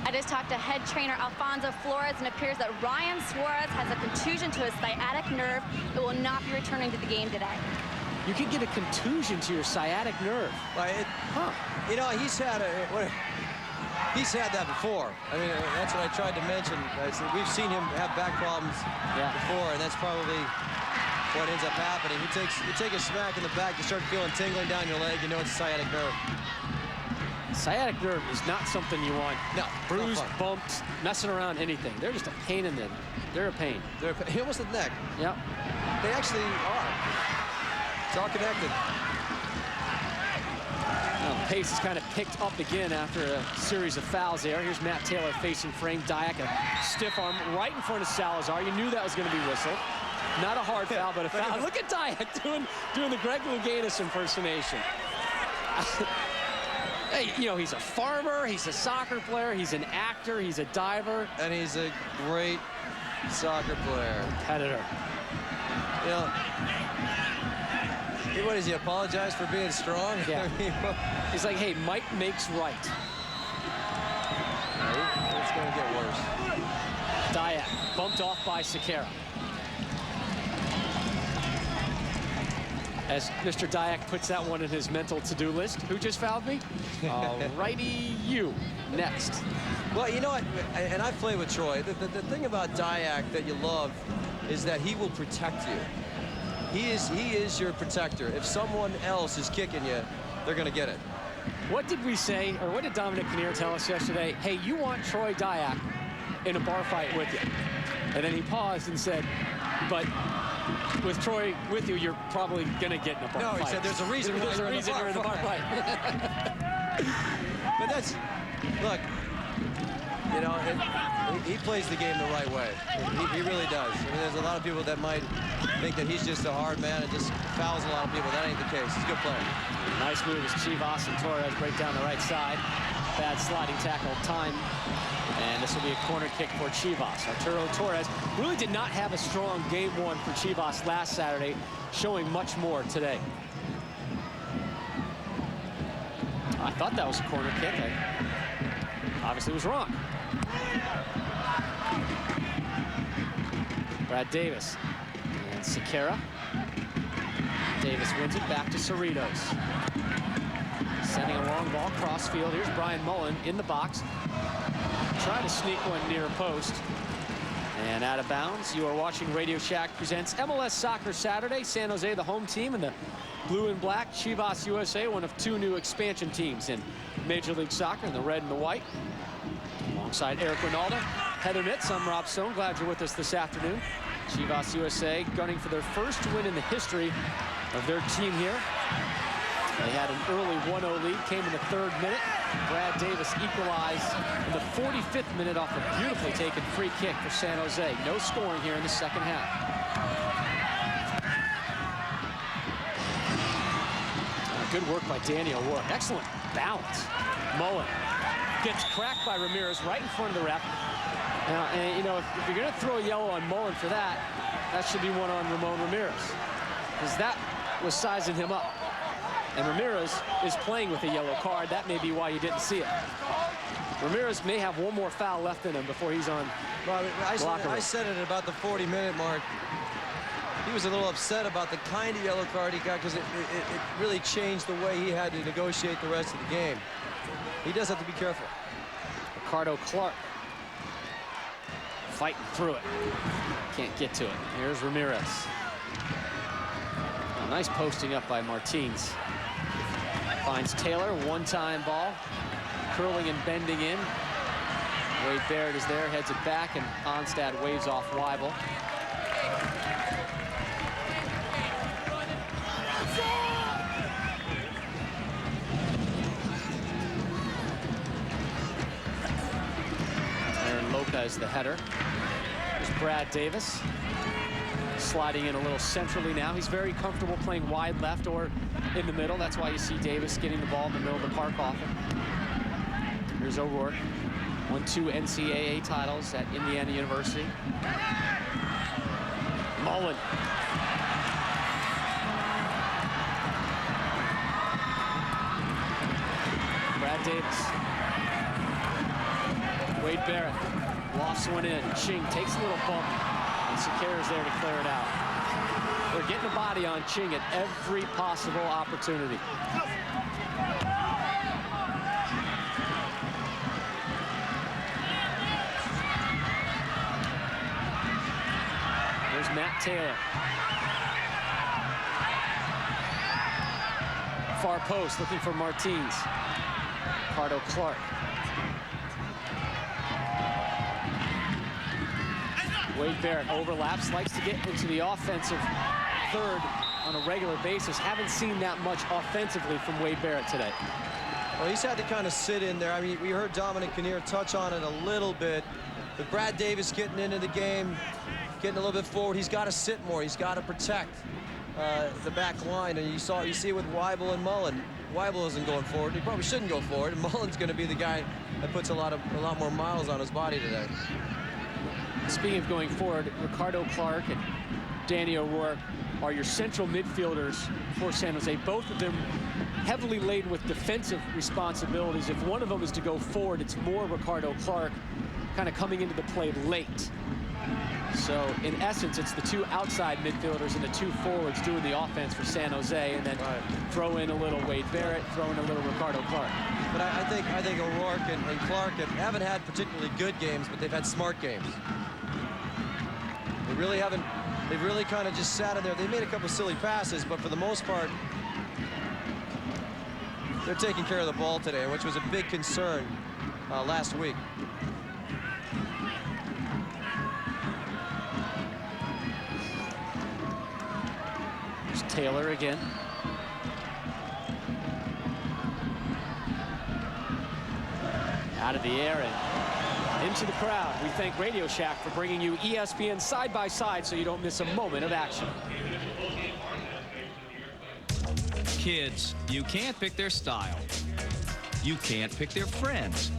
I just talked to head trainer Alfonso Flores, and it appears that Ryan Suarez has a contusion to his sciatic nerve. It will not be returning to the game today. You can get a contusion to your sciatic nerve. You know, he's had that before. I mean, that's what I tried to mention. We've seen him have back problems before, and that's probably what ends up happening. You take a smack in the back, you start feeling tingling down your leg, you know it's a sciatic nerve. Sciatic nerve is not something you want. No. Bruised, bumped, messing around, anything. They're just a pain in the. They're a pain. They're almost the neck. Yep. They actually are. It's all connected. Well, pace has kind of picked up again after a series of fouls there. Here's Matt Taylor facing Frank Dayak, a stiff arm right in front of Salazar. You knew that was going to be whistled. Not a hard foul, but a foul. Look at Dayak doing the Greg Louganis impersonation. Hey, you know, he's a farmer, he's a soccer player, he's an actor, he's a diver. And he's a great soccer player. Competitor. You know, what is he, apologize for being strong? Yeah. He's like, hey, Mike makes right. It's going to get worse. Dayak bumped off by Sequeira. As Mr. Dayak puts that one in his mental to-do list. Who just fouled me? Alrighty, you. Next. Well, you know what, and I've played with Troy. The thing about Dayak that you love is that he will protect you. He is your protector. If someone else is kicking you, they're going to get it. What did we say, or what did Dominic Kinnear tell us yesterday? Hey, you want Troy Dayak in a bar fight with you. And then he paused and said, but with Troy with you, you're probably going to get in a bar fight. No, he said there's a reason why you're in the bar fight. But that's, look, you know, he plays the game the right way. He really does. I mean, there's a lot of people that might think that he's just a hard man and just fouls a lot of people. That ain't the case. He's a good player. Nice move as Chivas and Torres break down the right side. Bad sliding tackle time. And this will be a corner kick for Chivas. Arturo Torres really did not have a strong game one for Chivas last Saturday, showing much more today. I thought that was a corner kick. I obviously was wrong. Brad Davis and Sequeira. Davis wins it back to Cerritos. Sending a long ball cross field. Here's Brian Mullan in the box. Try to sneak one near post. And out of bounds. You are watching Radio Shack presents MLS Soccer Saturday. San Jose, the home team, and the blue and black. Chivas USA, one of two new expansion teams in Major League Soccer, in the red and the white. Alongside Eric Ronaldo, Heather Mitz, I'm Rob Stone. Glad you're with us this afternoon. Chivas USA gunning for their first win in the history of their team here. They had an early 1-0 lead, came in the 3rd minute. Brad Davis equalized in the 45th minute off a beautifully taken free kick for San Jose. No scoring here in the second half. Good work by Daniel Rourke. Excellent balance. Mullan gets cracked by Ramirez right in front of the ref. Now, and you know, if you're going to throw a yellow on Mullan for that, that should be one on Ramon Ramirez, because that was sizing him up. And Ramirez is playing with a yellow card. That may be why you didn't see it. Ramirez may have one more foul left in him before he's on. Well, I said it at about the 40-minute mark. He was a little upset about the kind of yellow card he got, because it really changed the way he had to negotiate the rest of the game. He does have to be careful. Ricardo Clark fighting through it. Can't get to it. Here's Ramirez. Oh, nice posting up by Martins. Finds Taylor, one-time ball. Curling and bending in. Wade Barrett is there, heads it back, and Onstad waves off Waibel. Aaron Lopez, the header. There's Brad Davis. Sliding in a little centrally now. He's very comfortable playing wide left or in the middle. That's why you see Davis getting the ball in the middle of the park often. Here's O'Rourke. Won 2 NCAA titles at Indiana University. Mullan. Brad Davis. Wade Barrett. Lofts one in. Ching takes a little bump. And Sequeira's there to clear it out. They're getting a body on Ching at every possible opportunity. There's Matt Taylor. Far post looking for Martins. Ricardo Clark. Wade Barrett overlaps, likes to get into the offensive third on a regular basis. Haven't seen that much offensively from Wade Barrett today. Well, he's had to kind of sit in there. I mean, we heard Dominic Kinnear touch on it a little bit. But Brad Davis getting into the game, getting a little bit forward. He's got to sit more. He's got to protect the back line. And you see it with Waibel and Mullan. Waibel isn't going forward. He probably shouldn't go forward. And Mullen's going to be the guy that puts a lot more miles on his body today. Speaking of going forward, Ricardo Clark and Danny O'Rourke are your central midfielders for San Jose. Both of them heavily laden with defensive responsibilities. If one of them is to go forward, it's more Ricardo Clark kind of coming into the play late. So in essence, it's the two outside midfielders and the two forwards doing the offense for San Jose, and then throw in a little Wade Barrett, throw in a little Ricardo Clark. But I think O'Rourke and Clark haven't had particularly good games, but they've had smart games. They really haven't. They've really kind of just sat in there. They made a couple silly passes, but for the most part, they're taking care of the ball today, which was a big concern last week. There's Taylor again. Out of the air and into the crowd. We thank Radio Shack for bringing you ESPN side by side so you don't miss a moment of action. Kids, you can't pick their style. You can't pick their friends.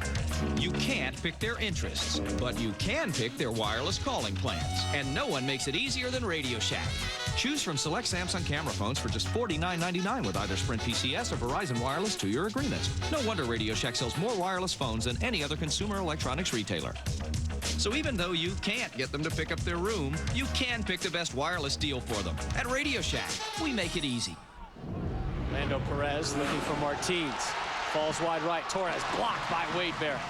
You can't pick their interests, but you can pick their wireless calling plans. And no one makes it easier than Radio Shack. Choose from select Samsung camera phones for just $49.99 with either Sprint PCS or Verizon Wireless 2-year agreements. No wonder Radio Shack sells more wireless phones than any other consumer electronics retailer. So even though you can't get them to pick up their room, you can pick the best wireless deal for them. At Radio Shack, we make it easy. Lando Perez looking for Martins. Falls wide right. Torres blocked by Wade Barrett.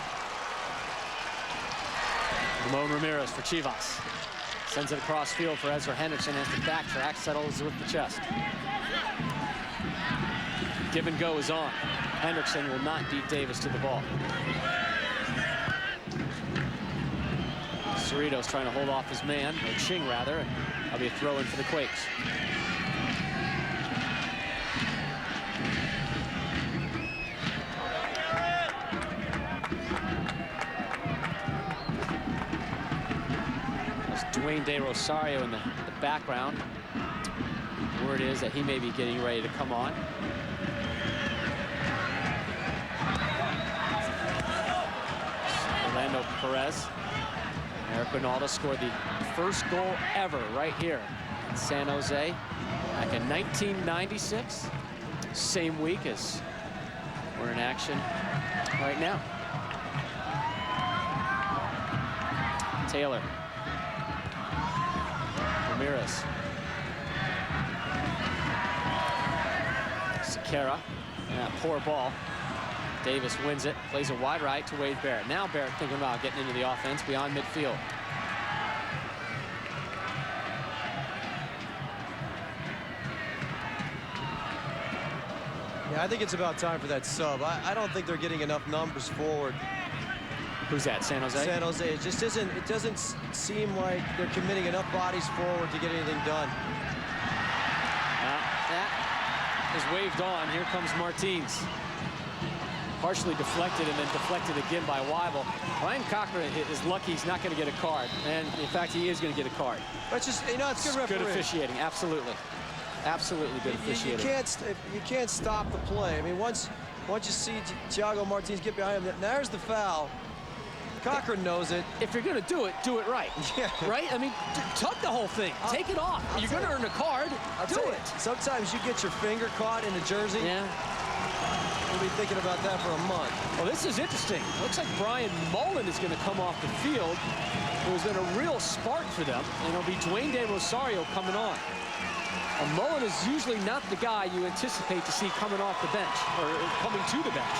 Ramon Ramirez for Chivas. Sends it across field for Ezra Henderson. Has to backtrack. Settles with the chest. Give and go is on. Henderson will not beat Davis to the ball. Cerritos trying to hold off his man, or Ching rather, and that'll be a throw in for the Quakes. Dwayne De Rosario in the background. Word is that he may be getting ready to come on. Orlando Perez. Eric Ronaldo scored the first goal ever right here in San Jose back in 1996. Same week as we're in action right now. Taylor. Ramirez. Sakara. Yeah, poor ball. Davis wins it. Plays it wide right to Wade Barrett. Now Barrett thinking about getting into the offense beyond midfield. Yeah, I think it's about time for that sub. I don't think they're getting enough numbers forward. Who's that, San Jose? San Jose. It just isn't, it doesn't seem like they're committing enough bodies forward to get anything done. That is waved on. Here comes Martins. Partially deflected and then deflected again by Waibel. Ryan Cochrane is lucky he's not going to get a card. And in fact, he is going to get a card. But just, you know, it's good refereeing. Good officiating, absolutely. Absolutely good officiating. You can't stop the play. I mean, once you see Thiago Martins get behind him, there's the foul. Cochrane knows it. If you're going to do it right. Yeah. Right? I mean, tug the whole thing. Take it off. You're going to earn a card. Do it. Sometimes you get your finger caught in the jersey. Yeah. We'll be thinking about that for a month. Well, this is interesting. Looks like Brian Mullan is going to come off the field. It was been a real spark for them. And it'll be Dwayne De Rosario coming on. And Mullan is usually not the guy you anticipate to see coming off the bench, or coming to the bench.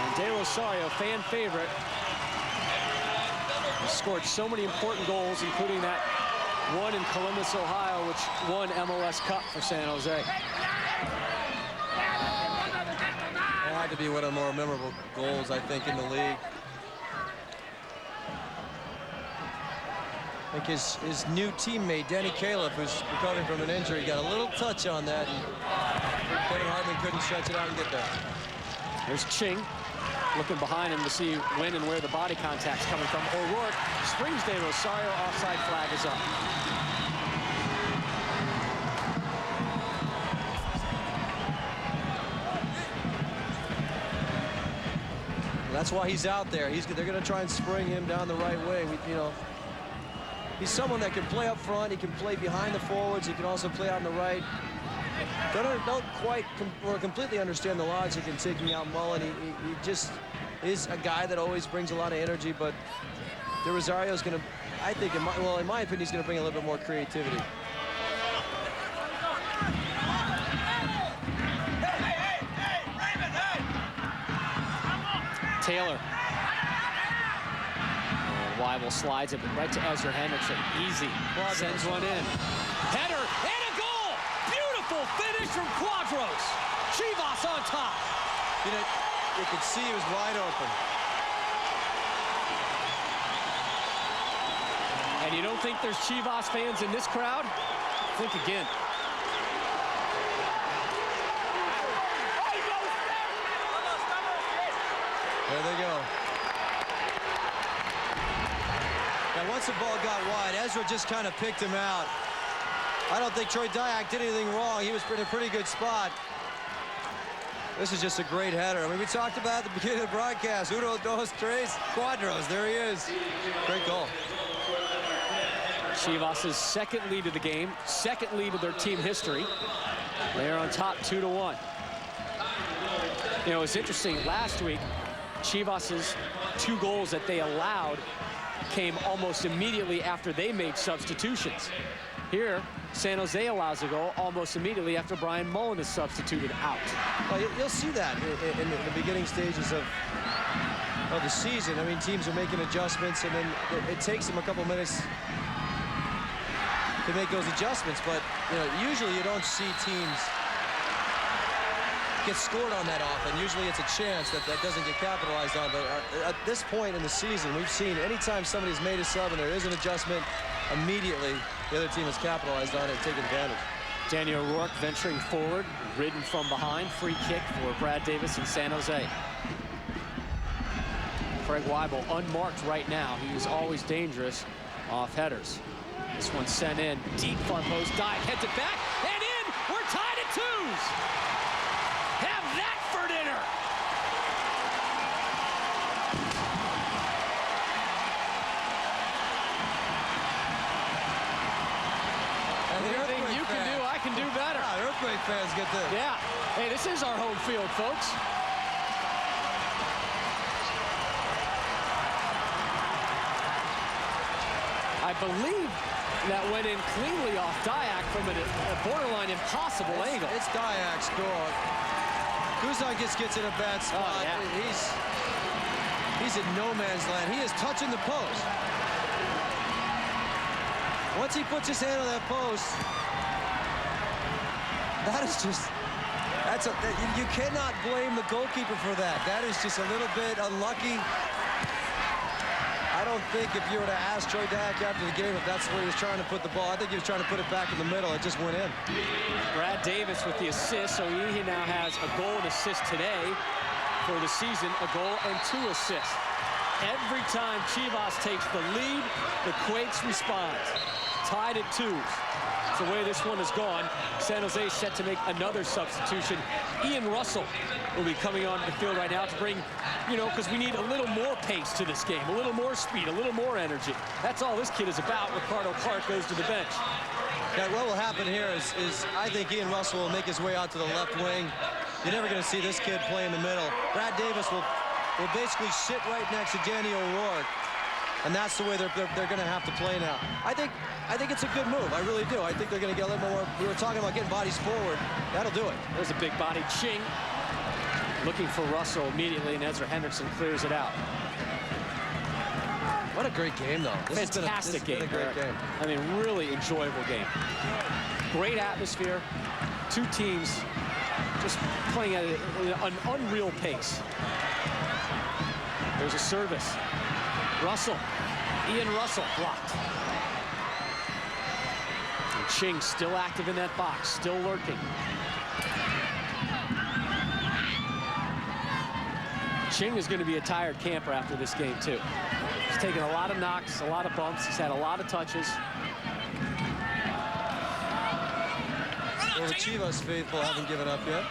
And De Rosario, fan favorite, has scored so many important goals, including that one in Columbus, Ohio, which won MLS Cup for San Jose. Had to be one of the more memorable goals, I think, in the league. I think his new teammate, Danny Califf, who's recovering from an injury, got a little touch on that, and Kevin Hartman couldn't stretch it out and get there. There's Ching looking behind him to see when and where the body contact's coming from. O'Rourke springs de Rosario. Offside flag is up. That's why he's out there. They're going to try and spring him down the right way. He's someone that can play up front. He can play behind the forwards. He can also play out on the right. Don't quite or completely understand the logic in taking out Mullan. He just is a guy that always brings a lot of energy, but de Rosario's going to, I think, in my opinion, he's going to bring a little bit more creativity. Taylor. And Waibel slides it right to Ezra Hendrickson. Easy. Sends one in. Header and a goal! Beautiful finish from Quadros. Chivas on top. You could see he was wide open. And you don't think there's Chivas fans in this crowd? Think again. There they go. Now, once the ball got wide, Ezra just kind of picked him out. I don't think Troy Dayak did anything wrong. He was in a pretty good spot. This is just a great header. I mean, we talked about at the beginning of the broadcast. Uno, dos, tres, Quadros. There he is. Great goal. Chivas' second lead of the game, second lead of their team history. They're on top 2-1. You know, it's interesting. Last week, Chivas' 2 goals that they allowed came almost immediately after they made substitutions. Here, San Jose allows a goal almost immediately after Brian Mullan is substituted out. Well, you'll see that in the beginning stages of the season. I mean, teams are making adjustments, and then it takes them a couple minutes to make those adjustments. But usually you don't see teams get scored on that often. Usually it's a chance that doesn't get capitalized on. But at this point in the season, we've seen anytime somebody's made a sub and there is an adjustment, immediately the other team has capitalized on it and taken advantage. Daniel O'Rourke venturing forward, ridden from behind. Free kick for Brad Davis in San Jose. Craig Waibel unmarked right now. He is always dangerous off headers. This one sent in, deep far post. Dayak heads it back and in. We're tied at 2s. Have that for dinner. Anything you can do, I can do better. Yeah, Earthquake fans get this. Yeah. Hey, this is our home field, folks. I believe that went in cleanly off Dayak from a borderline impossible angle. It's Dayak's goal. Guzan just gets in a bad spot. Oh, yeah. He's in no man's land. He is touching the post. Once he puts his hand on that post, that is just, you cannot blame the goalkeeper for that. That is just a little bit unlucky. I don't think if you were to ask Troy Dayak after the game if that's where he was trying to put the ball, I think he was trying to put it back in the middle. It just went in. Brad Davis with the assist, so he now has a goal and assist today for the season, a goal and 2 assists. Every time Chivas takes the lead, the Quakes respond. Tied at 2s. It's the way this one has gone. San Jose set to make another substitution. Ian Russell will be coming onto the field right now to bring, because we need a little more pace to this game, a little more speed, a little more energy. That's all this kid is about. Ricardo Clark goes to the bench. Yeah, what will happen here is I think Ian Russell will make his way out to the left wing. You're never going to see this kid play in the middle. Brad Davis will basically sit right next to Daniel O'Rourke. And that's the way they're going to have to play now. I think it's a good move. I really do. I think they're going to get a little more. We were talking about getting bodies forward. That'll do it. There's a big body. Ching looking for Russell immediately, and Ezra Hendrickson clears it out. What a great game, though. Fantastic game. Been a great game. I mean, really enjoyable game. Great atmosphere. 2 teams just playing at an unreal pace. There's a service. Russell, Ian Russell blocked. And Ching still active in that box, still lurking. Ching is going to be a tired camper after this game, too. He's taken a lot of knocks, a lot of bumps. He's had a lot of touches. Well, the Chivas faithful haven't given up yet.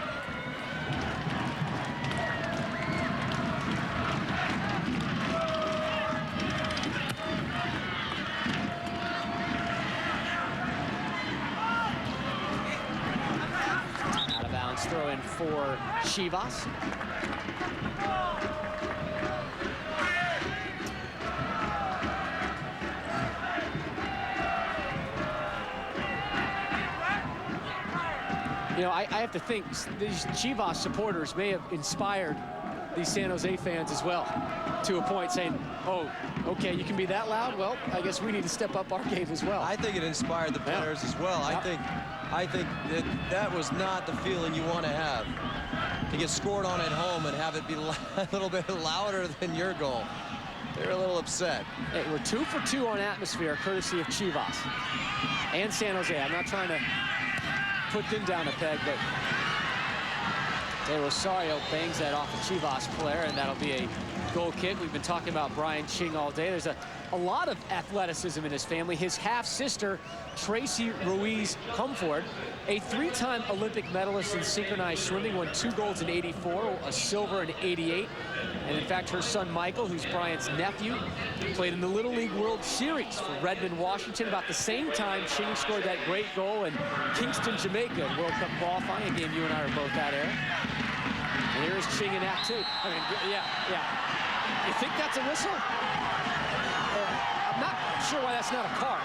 Out of bounds, throw in for Chivas. You know, I have to think these Chivas supporters may have inspired these San Jose fans as well to a point, saying, oh, okay, you can be that loud? Well, I guess we need to step up our game as well. I think it inspired the players as well. Yep. I think that was not the feeling you want to have. To get scored on at home and have it be a little bit louder than your goal. They're a little upset. Hey, we're 2 for 2 on atmosphere, courtesy of Chivas and San Jose. I'm not trying to put them down a peg, but Rosario bangs that off a Chivas player, and that'll be a goal kick. We've been talking about Brian Ching all day. There's a lot of athleticism in his family. His half-sister, Tracy Ruiz Humford, a 3-time Olympic medalist in synchronized swimming, won 2 golds in '84, a silver in '88. And in fact, her son Michael, who's Brian's nephew, played in the Little League World Series for Redmond, Washington. About the same time, Ching scored that great goal in Kingston, Jamaica, World Cup qualifying, a game you and I were both at, Eric. And here's Ching in Act 2. I mean, yeah. You think that's a whistle? I'm not sure why that's not a card.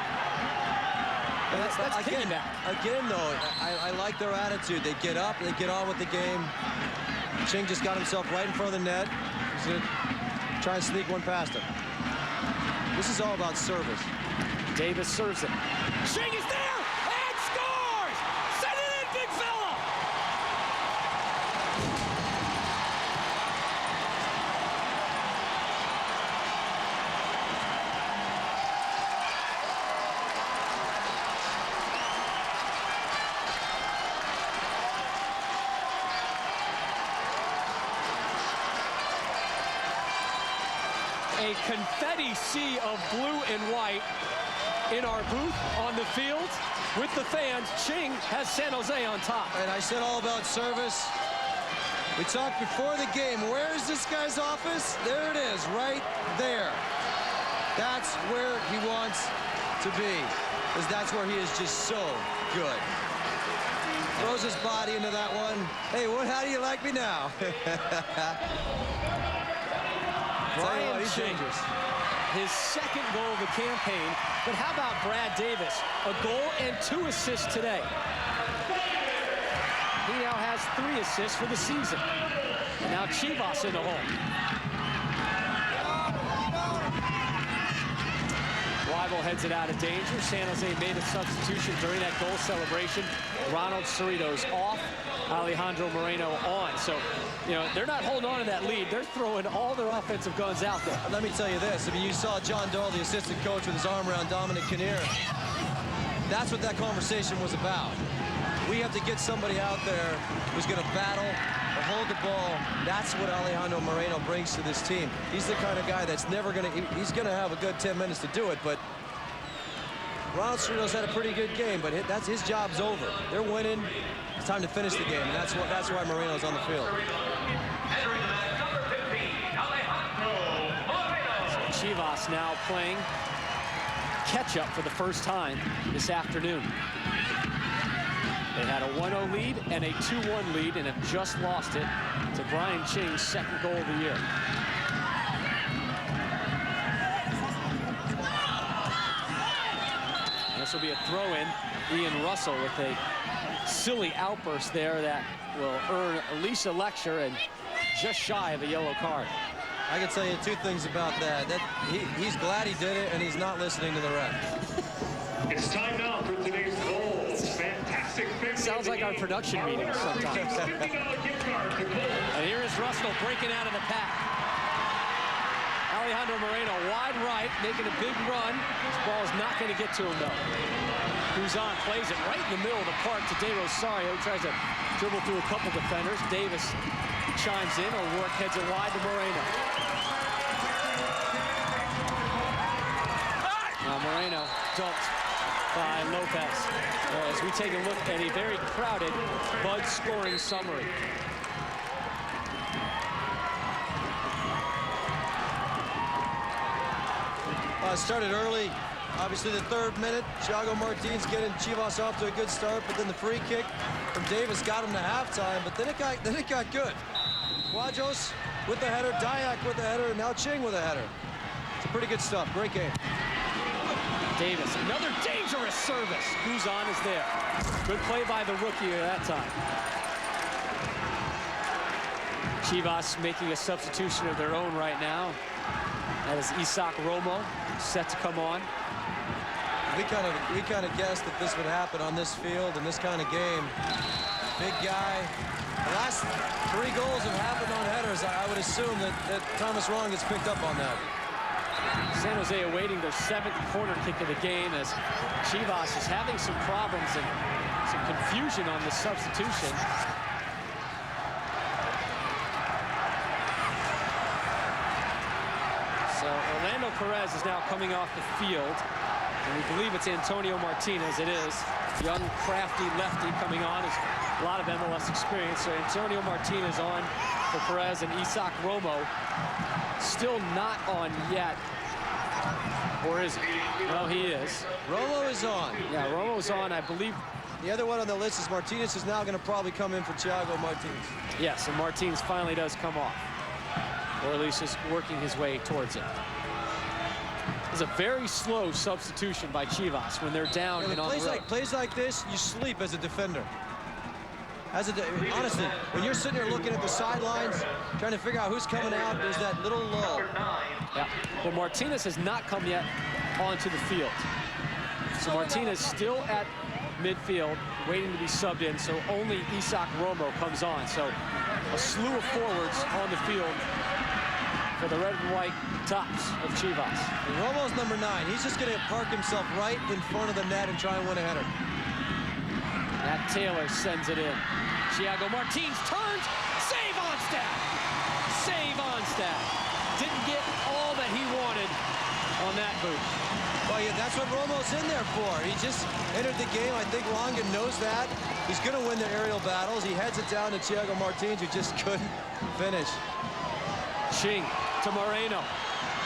That's piggyback. Again, though, I like their attitude. They get up, they get on with the game. Ching just got himself right in front of the net. He's going to try and sneak one past him. This is all about service. Davis serves it. Ching is there and scores! Send it in, big fella! A confetti sea of blue and white in our booth on the field with the fans. Ching has San Jose on top. And I said all about service. We talked before the game. Where is this guy's office? There it is, right there. That's where he wants to be, because that's where he is just so good. Throws his body into that one. Hey, how do you like me now? Brian Ching, his second goal of the campaign. But how about Brad Davis? A goal and 2 assists today. He now has 3 assists for the season. And now Chivas in the hole. Waibel heads it out of danger. San Jose made a substitution during that goal celebration. Ronald Cerritos off, Alejandro Moreno on. So, you know, they're not holding on to that lead. They're throwing all their offensive guns out there. Let me tell you this. I mean, you saw John Doyle, the assistant coach, with his arm around Dominic Kinnear. That's what that conversation was about. We have to get somebody out there who's going to battle or hold the ball. That's what Alejandro Moreno brings to this team. He's the kind of guy that's never going to, he's going to have a good 10 minutes to do it, but Ronald Cerritos had a pretty good game, but that's his job's over. They're winning. It's time to finish the game, and that's why Moreno's on the field. So Chivas now playing catch-up for the first time this afternoon. They had a 1-0 lead and a 2-1 lead and have just lost it to Brian Ching's second goal of the year. This will be a throw-in. Ian Russell with a silly outburst there that will earn Lisa lecture and just shy of a yellow card. I can tell you 2 things about that. He's glad he did it, and he's not listening to the ref. It's time now for today's goals. Fantastic. Sounds like our production meetings sometimes. And here is Russell breaking out of the pack. Alejandro Moreno wide right, making a big run. This ball is not going to get to him, though. Guzan plays it right in the middle of the park to Rosario. He tries to dribble through a couple defenders. Davis chimes in. O'Rourke heads it wide to Moreno. Now Moreno dumped by Lopez. As we take a look at a very crowded Bud scoring summary. Started early. Obviously, the 3rd minute, Thiago Martins getting Chivas off to a good start, but then the free kick from Davis got him to halftime. But then it got good. Guajos with the header, Dayak with the header, and now Ching with a header. It's pretty good stuff. Great game. Davis, another dangerous service. Guzan is there. Good play by the rookie at that time. Chivas making a substitution of their own right now. That is Isaac Romo set to come on. We kind of guessed that this would happen on this field in this kind of game. Big guy. The last 3 goals have happened on headers. I would assume that Thomas Ron gets picked up on that. San Jose awaiting their 7th corner kick of the game as Chivas is having some problems and some confusion on the substitution. So Orlando Perez is now coming off the field. And we believe it's Antonio Martinez. It is. Young, crafty lefty coming on. Has a lot of MLS experience. So Antonio Martinez on for Perez, and Isaac Romo still not on yet. Or is he? No, he is. Romo is on. Yeah, Romo's on, I believe. The other one on the list is Martinez, is now going to probably come in for Thiago Martins. Yes, and Martins finally does come off. Or at least is working his way towards it. It's a very slow substitution by Chivas when they're down and on the road. Plays like this, you sleep as a defender. Honestly, when you're sitting there looking at the sidelines, trying to figure out who's coming out, there's that little lull. Yeah, but Martinez has not come yet onto the field. So Martinez still at midfield, waiting to be subbed in, so only Isaac Romo comes on. So a slew of forwards on the field for the red and white tops of Chivas. And Romo's number 9. He's just going to park himself right in front of the net and try and win a header. Matt Taylor sends it in. Thiago Martins turns. Save Onstad. Save Onstad. Didn't get all that he wanted on that boot. Well, yeah, that's what Romo's in there for. He just entered the game. I think Longan knows that. He's going to win the aerial battles. He heads it down to Thiago Martins, who just couldn't finish. Ching to Moreno.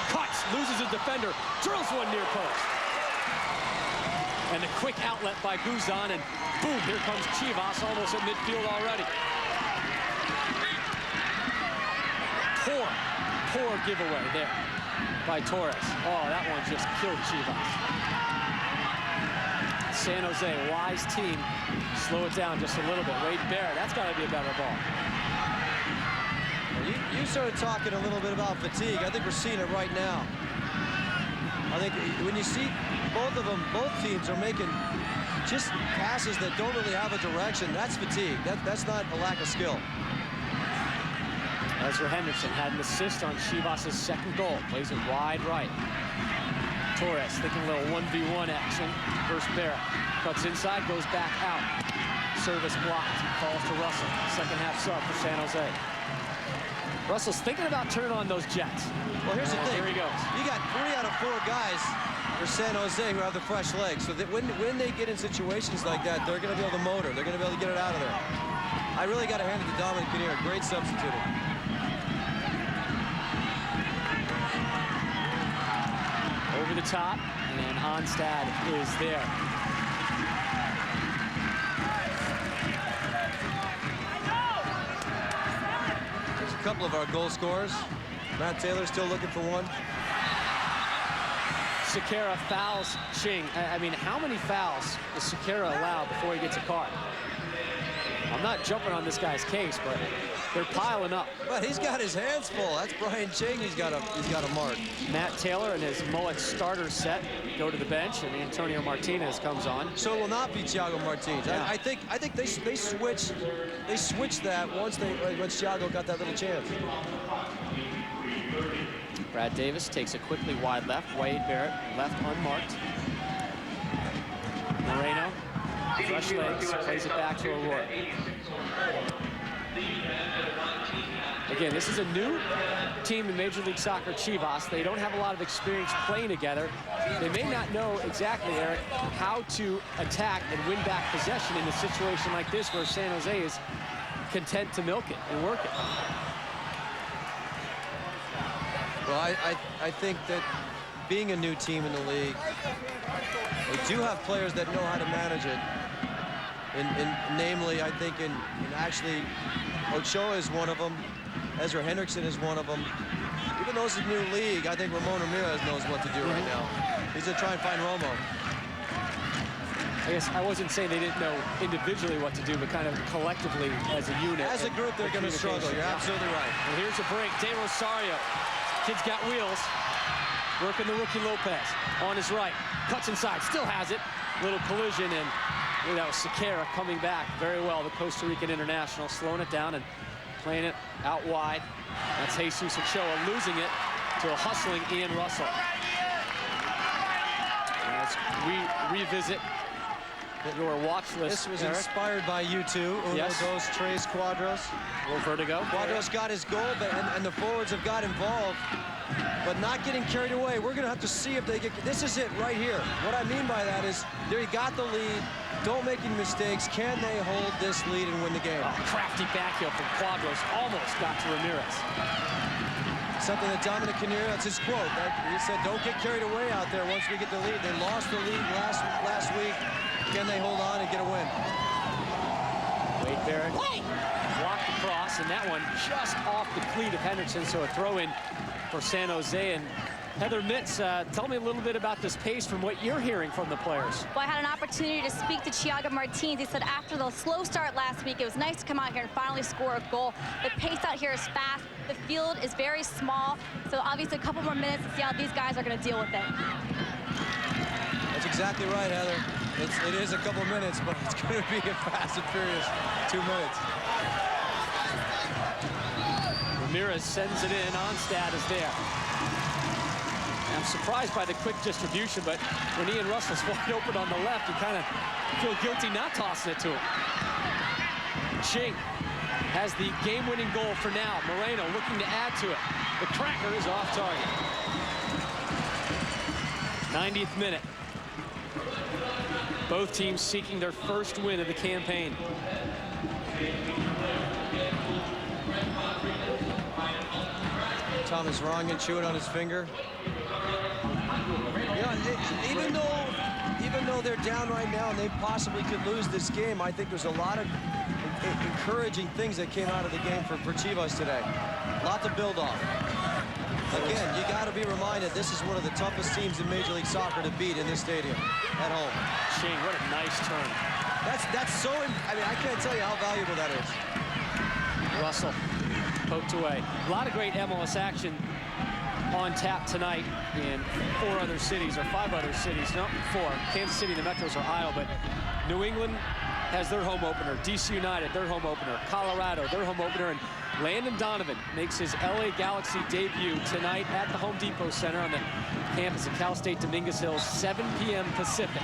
Cuts, loses a defender, drills one near post. And a quick outlet by Guzan, and boom, here comes Chivas almost at midfield already. Poor giveaway there by Torres. Oh, that one just killed Chivas. San Jose, wise team, slow it down just a little bit. Wade Barrett, that's got to be a better ball. You started talking a little bit about fatigue. I think we're seeing it right now. I think when you see both of them, both teams are making just passes that don't really have a direction. That's fatigue. That's not a lack of skill. Ezra Henderson had an assist on Chivas' 2nd goal. Plays it wide right. Torres thinking a little 1v1 action versus Barrett. Cuts inside, goes back out. Service blocked. Falls to Russell. 2nd half sub for San Jose. Russell's thinking about turning on those Jets. Well, here's the thing. Here he goes. You got 3 out of 4 guys for San Jose who have the fresh legs. So that when they get in situations like that, they're going to be able to motor. They're going to be able to get it out of there. I really got to hand it to Dominic Kinnear. Great substituting. Over the top, and Onstad is there. There's a couple of our goal scorers. Matt Taylor still looking for one. Sequeira fouls Ching. I mean, how many fouls does Sequeira allow before he gets a card? I'm not jumping on this guy's case, but they're piling up. But he's got his hands full. That's Brian Ching. He's got a mark. Matt Taylor and his Mullan starter set go to the bench, and Antonio Martinez comes on. So it will not be Thiago Martins. Yeah. I think they switched that once Thiago got that little chance. Brad Davis takes it quickly wide left. Wade Barrett left unmarked. Moreno, fresh legs, plays it back to O'Rourke. Again, this is a new team in Major League Soccer, Chivas. They don't have a lot of experience playing together. They may not know exactly, Eric, how to attack and win back possession in a situation like this where San Jose is content to milk it and work it. Well, I think that being a new team in the league, they do have players that know how to manage it. Namely, I think actually Ochoa is one of them. Ezra Hendrickson is one of them. Even though it's a new league, I think Ramon Ramirez knows what to do right now. He's going to try and find Romo. I guess I wasn't saying they didn't know individually what to do, but kind of collectively as a unit. As a group, they're going to struggle. You're absolutely right. And here's a break. De Rosario. Kid's got wheels. Working the rookie Lopez on his right. Cuts inside. Still has it. Little collision, and that was Sequeira coming back very well. The Costa Rican international slowing it down and playing it out wide. That's Jesus Ochoa losing it to a hustling Ian Russell. As we revisit your watch list, This was Eric. inspired by you two. Uno, dos, tres, cuadros. A little vertigo. Cuadros got his goal, and the forwards have got involved, but not getting carried away. We're going to have to see if they get... This is it right here. What I mean by that is, they got the lead. Don't make any mistakes. Can they hold this lead and win the game? Oh, crafty backheel from Cuadros. Almost got to Ramirez. Something that Dominic Kinnear, that's his quote. He said, don't get carried away out there once we get the lead. They lost the lead last week. Can they hold on and get a win? Wade Barrett blocked the cross, and that one just off the cleat of Henderson, so a throw-in for San Jose. And Heather Mitz, tell me a little bit about this pace from what you're hearing from the players. Well, I had an opportunity to speak to Thiago Martins. He said after the slow start last week, it was nice to come out here and finally score a goal. The pace out here is fast. The field is very small, so obviously a couple more minutes to see how these guys are going to deal with it. That's exactly right, Heather. It is a couple minutes, but it's going to be a fast and furious 2 minutes. Ramirez sends it in. Onstad is there. I'm surprised by the quick distribution, but when Ian Russell's wide open on the left, you kind of feel guilty not tossing it to him. Ching has the game-winning goal for now. Moreno looking to add to it. The cracker is off target. 90th minute. Both teams seeking their first win of the campaign. Thomas Rongan chewing on his finger. You know, even though they're down right now and they possibly could lose this game, I think there's a lot of encouraging things that came out of the game for Chivas today. A lot to build off. Again, you got to be reminded this is one of the toughest teams in Major League Soccer to beat in this stadium at home. Ching, what a nice turn. That's so, I mean, I can't tell you how valuable that is. Russell poked away. A lot of great MLS action on tap tonight in 4 other cities, or 5 other cities. No, 4. Kansas City, the Metros, Ohio, but New England has their home opener. DC United, their home opener. Colorado, their home opener. And Landon Donovan makes his LA Galaxy debut tonight at the Home Depot Center on the campus of Cal State Dominguez Hills, 7 p.m. Pacific,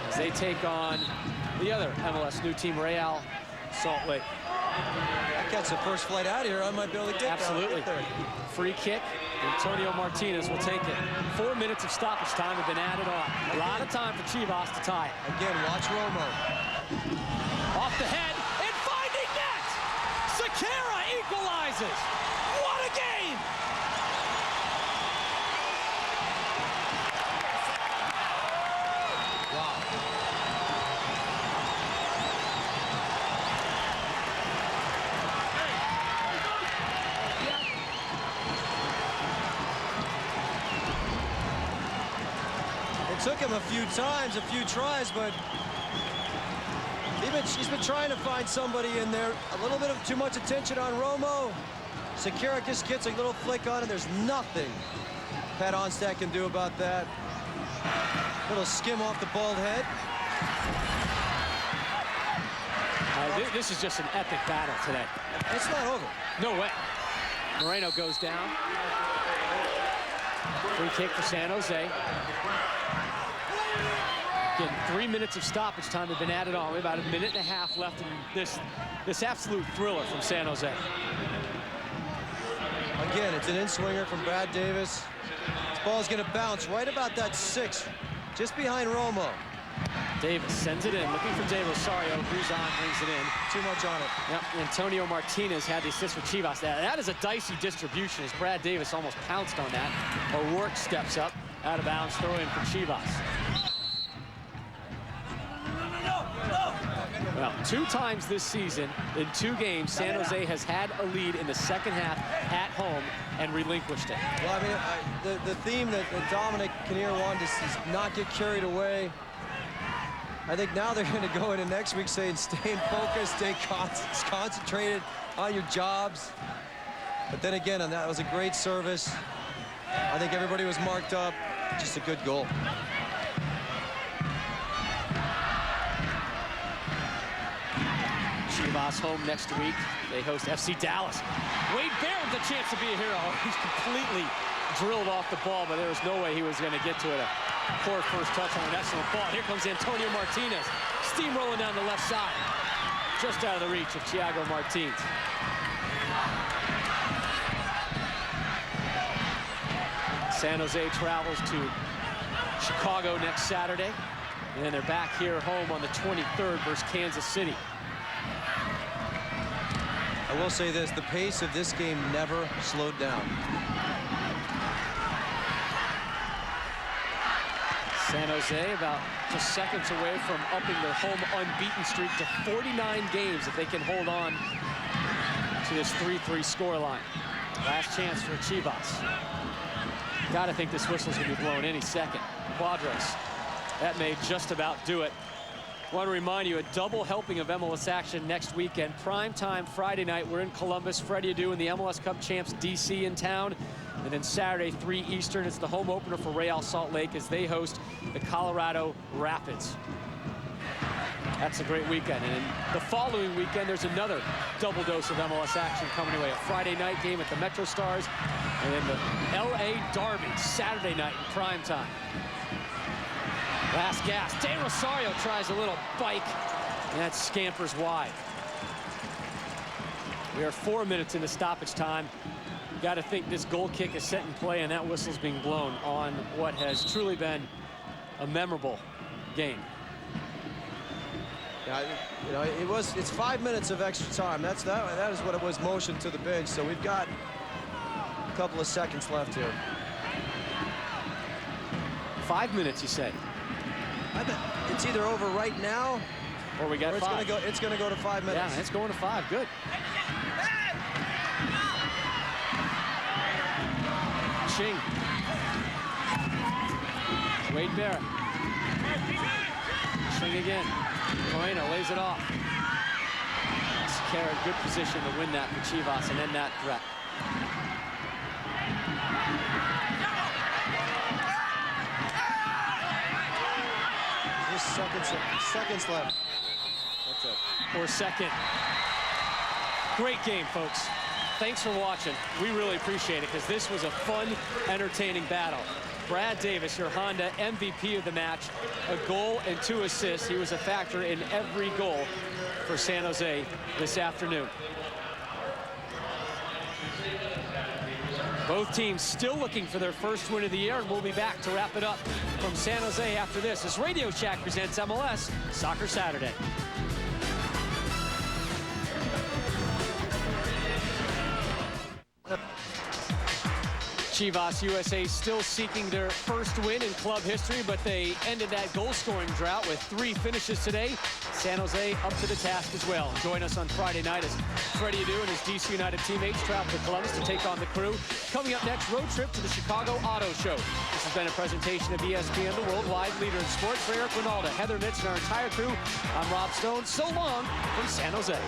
as they take on the other MLS new team, Real Salt Lake. I catch the first flight out of here, I might be able to get Absolutely. there. Free kick. Antonio Martinez will take it. 4 minutes of stoppage time have been added on. A lot of time for Chivas to tie it. Again, watch Romo. Off the head and finding net. Sequeira equalizes. What a game! Wow. It took him a few times, a few tries, but he's been trying to find somebody in there. A little bit of too much attention on Romo. Sequeira just gets a little flick on it. There's nothing Pat Onstad can do about that. Little skim off the bald head. This is just an epic battle today. It's not over. No way. Moreno goes down. Free kick for San Jose. Again, 3 minutes of stoppage time have been added on. We have about a minute and a half left in this absolute thriller from San Jose. Again, it's an in-swinger from Brad Davis. This ball's going to bounce right about that 6, just behind Romo. Davis sends it in, looking for Rosario. Guzan brings it in. Too much on it. Yep, Antonio Martinez had the assist for Chivas. That is a dicey distribution as Brad Davis almost pounced on that. O'Rourke steps up, out of bounds, throw in for Chivas. Well, 2 times this season, in 2 games, San Jose has had a lead in the second half at home and relinquished it. Well, I mean, the theme that Dominic Kinnear wanted is not get carried away. I think now they're going to go into next week saying stay focused, stay concentrated on your jobs. But then again, and that was a great service. I think everybody was marked up. Just a good goal. Chivas home next week. They host FC Dallas. Wade Barrett with a chance to be a hero. He's completely drilled off the ball, but there was no way he was going to get to it. A poor first touch on an excellent ball. Here comes Antonio Martinez, steamrolling down the left side. Just out of the reach of Thiago Martins. San Jose travels to Chicago next Saturday, and then they're back here home on the 23rd versus Kansas City. I will say this, the pace of this game never slowed down. San Jose about just seconds away from upping their home unbeaten streak to 49 games if they can hold on to this 3-3 scoreline. Last chance for Chivas. Gotta think this whistle's gonna be blown any second. Quadros, that may just about do it. Want to remind you, a double helping of MLS action next weekend. Prime time Friday night, we're in Columbus. Freddie Adu and the MLS Cup champs DC in town. And then Saturday, 3 Eastern, it's the home opener for Real Salt Lake as they host the Colorado Rapids. That's a great weekend. And the following weekend, there's another double dose of MLS action coming away. A Friday night game at the Metro Stars, and then the LA Derby, Saturday night in prime time. Last gas. Rosario tries a little bike, and that scampers wide. We are 4 minutes into stoppage time. You got to think this goal kick is set in play, and that whistle's being blown on what has truly been a memorable game. Yeah, you know, it's 5 minutes of extra time. That is what it was, motion to the bench. So we've got a couple of seconds left here. 5 minutes, you say? It's either over right now, or we got or 5. It's gonna go to 5 minutes. Yeah, it's going to 5. Good. Ching. Wade Barrett. Ching again. Moreno lays it off. Carrot, good position to win that for Chivas and end that threat. Just seconds left. That's it. Or second. Great game, folks. Thanks for watching. We really appreciate it because this was a fun, entertaining battle. Brad Davis, your Honda MVP of the match, a goal and 2 assists. He was a factor in every goal for San Jose this afternoon. Both teams still looking for their first win of the year, and we'll be back to wrap it up from San Jose after this as Radio Shack presents MLS Soccer Saturday. Chivas USA still seeking their first win in club history, but they ended that goal-scoring drought with 3 finishes today. San Jose up to the task as well. Join us on Friday night as Freddie Adu and his DC United teammates travel to Columbus to take on the Crew. Coming up next, road trip to the Chicago Auto Show. This has been a presentation of ESPN, the worldwide leader in sports. For Eric Ronaldo, Heather Mitch, and our entire crew, I'm Rob Stone. So long from San Jose.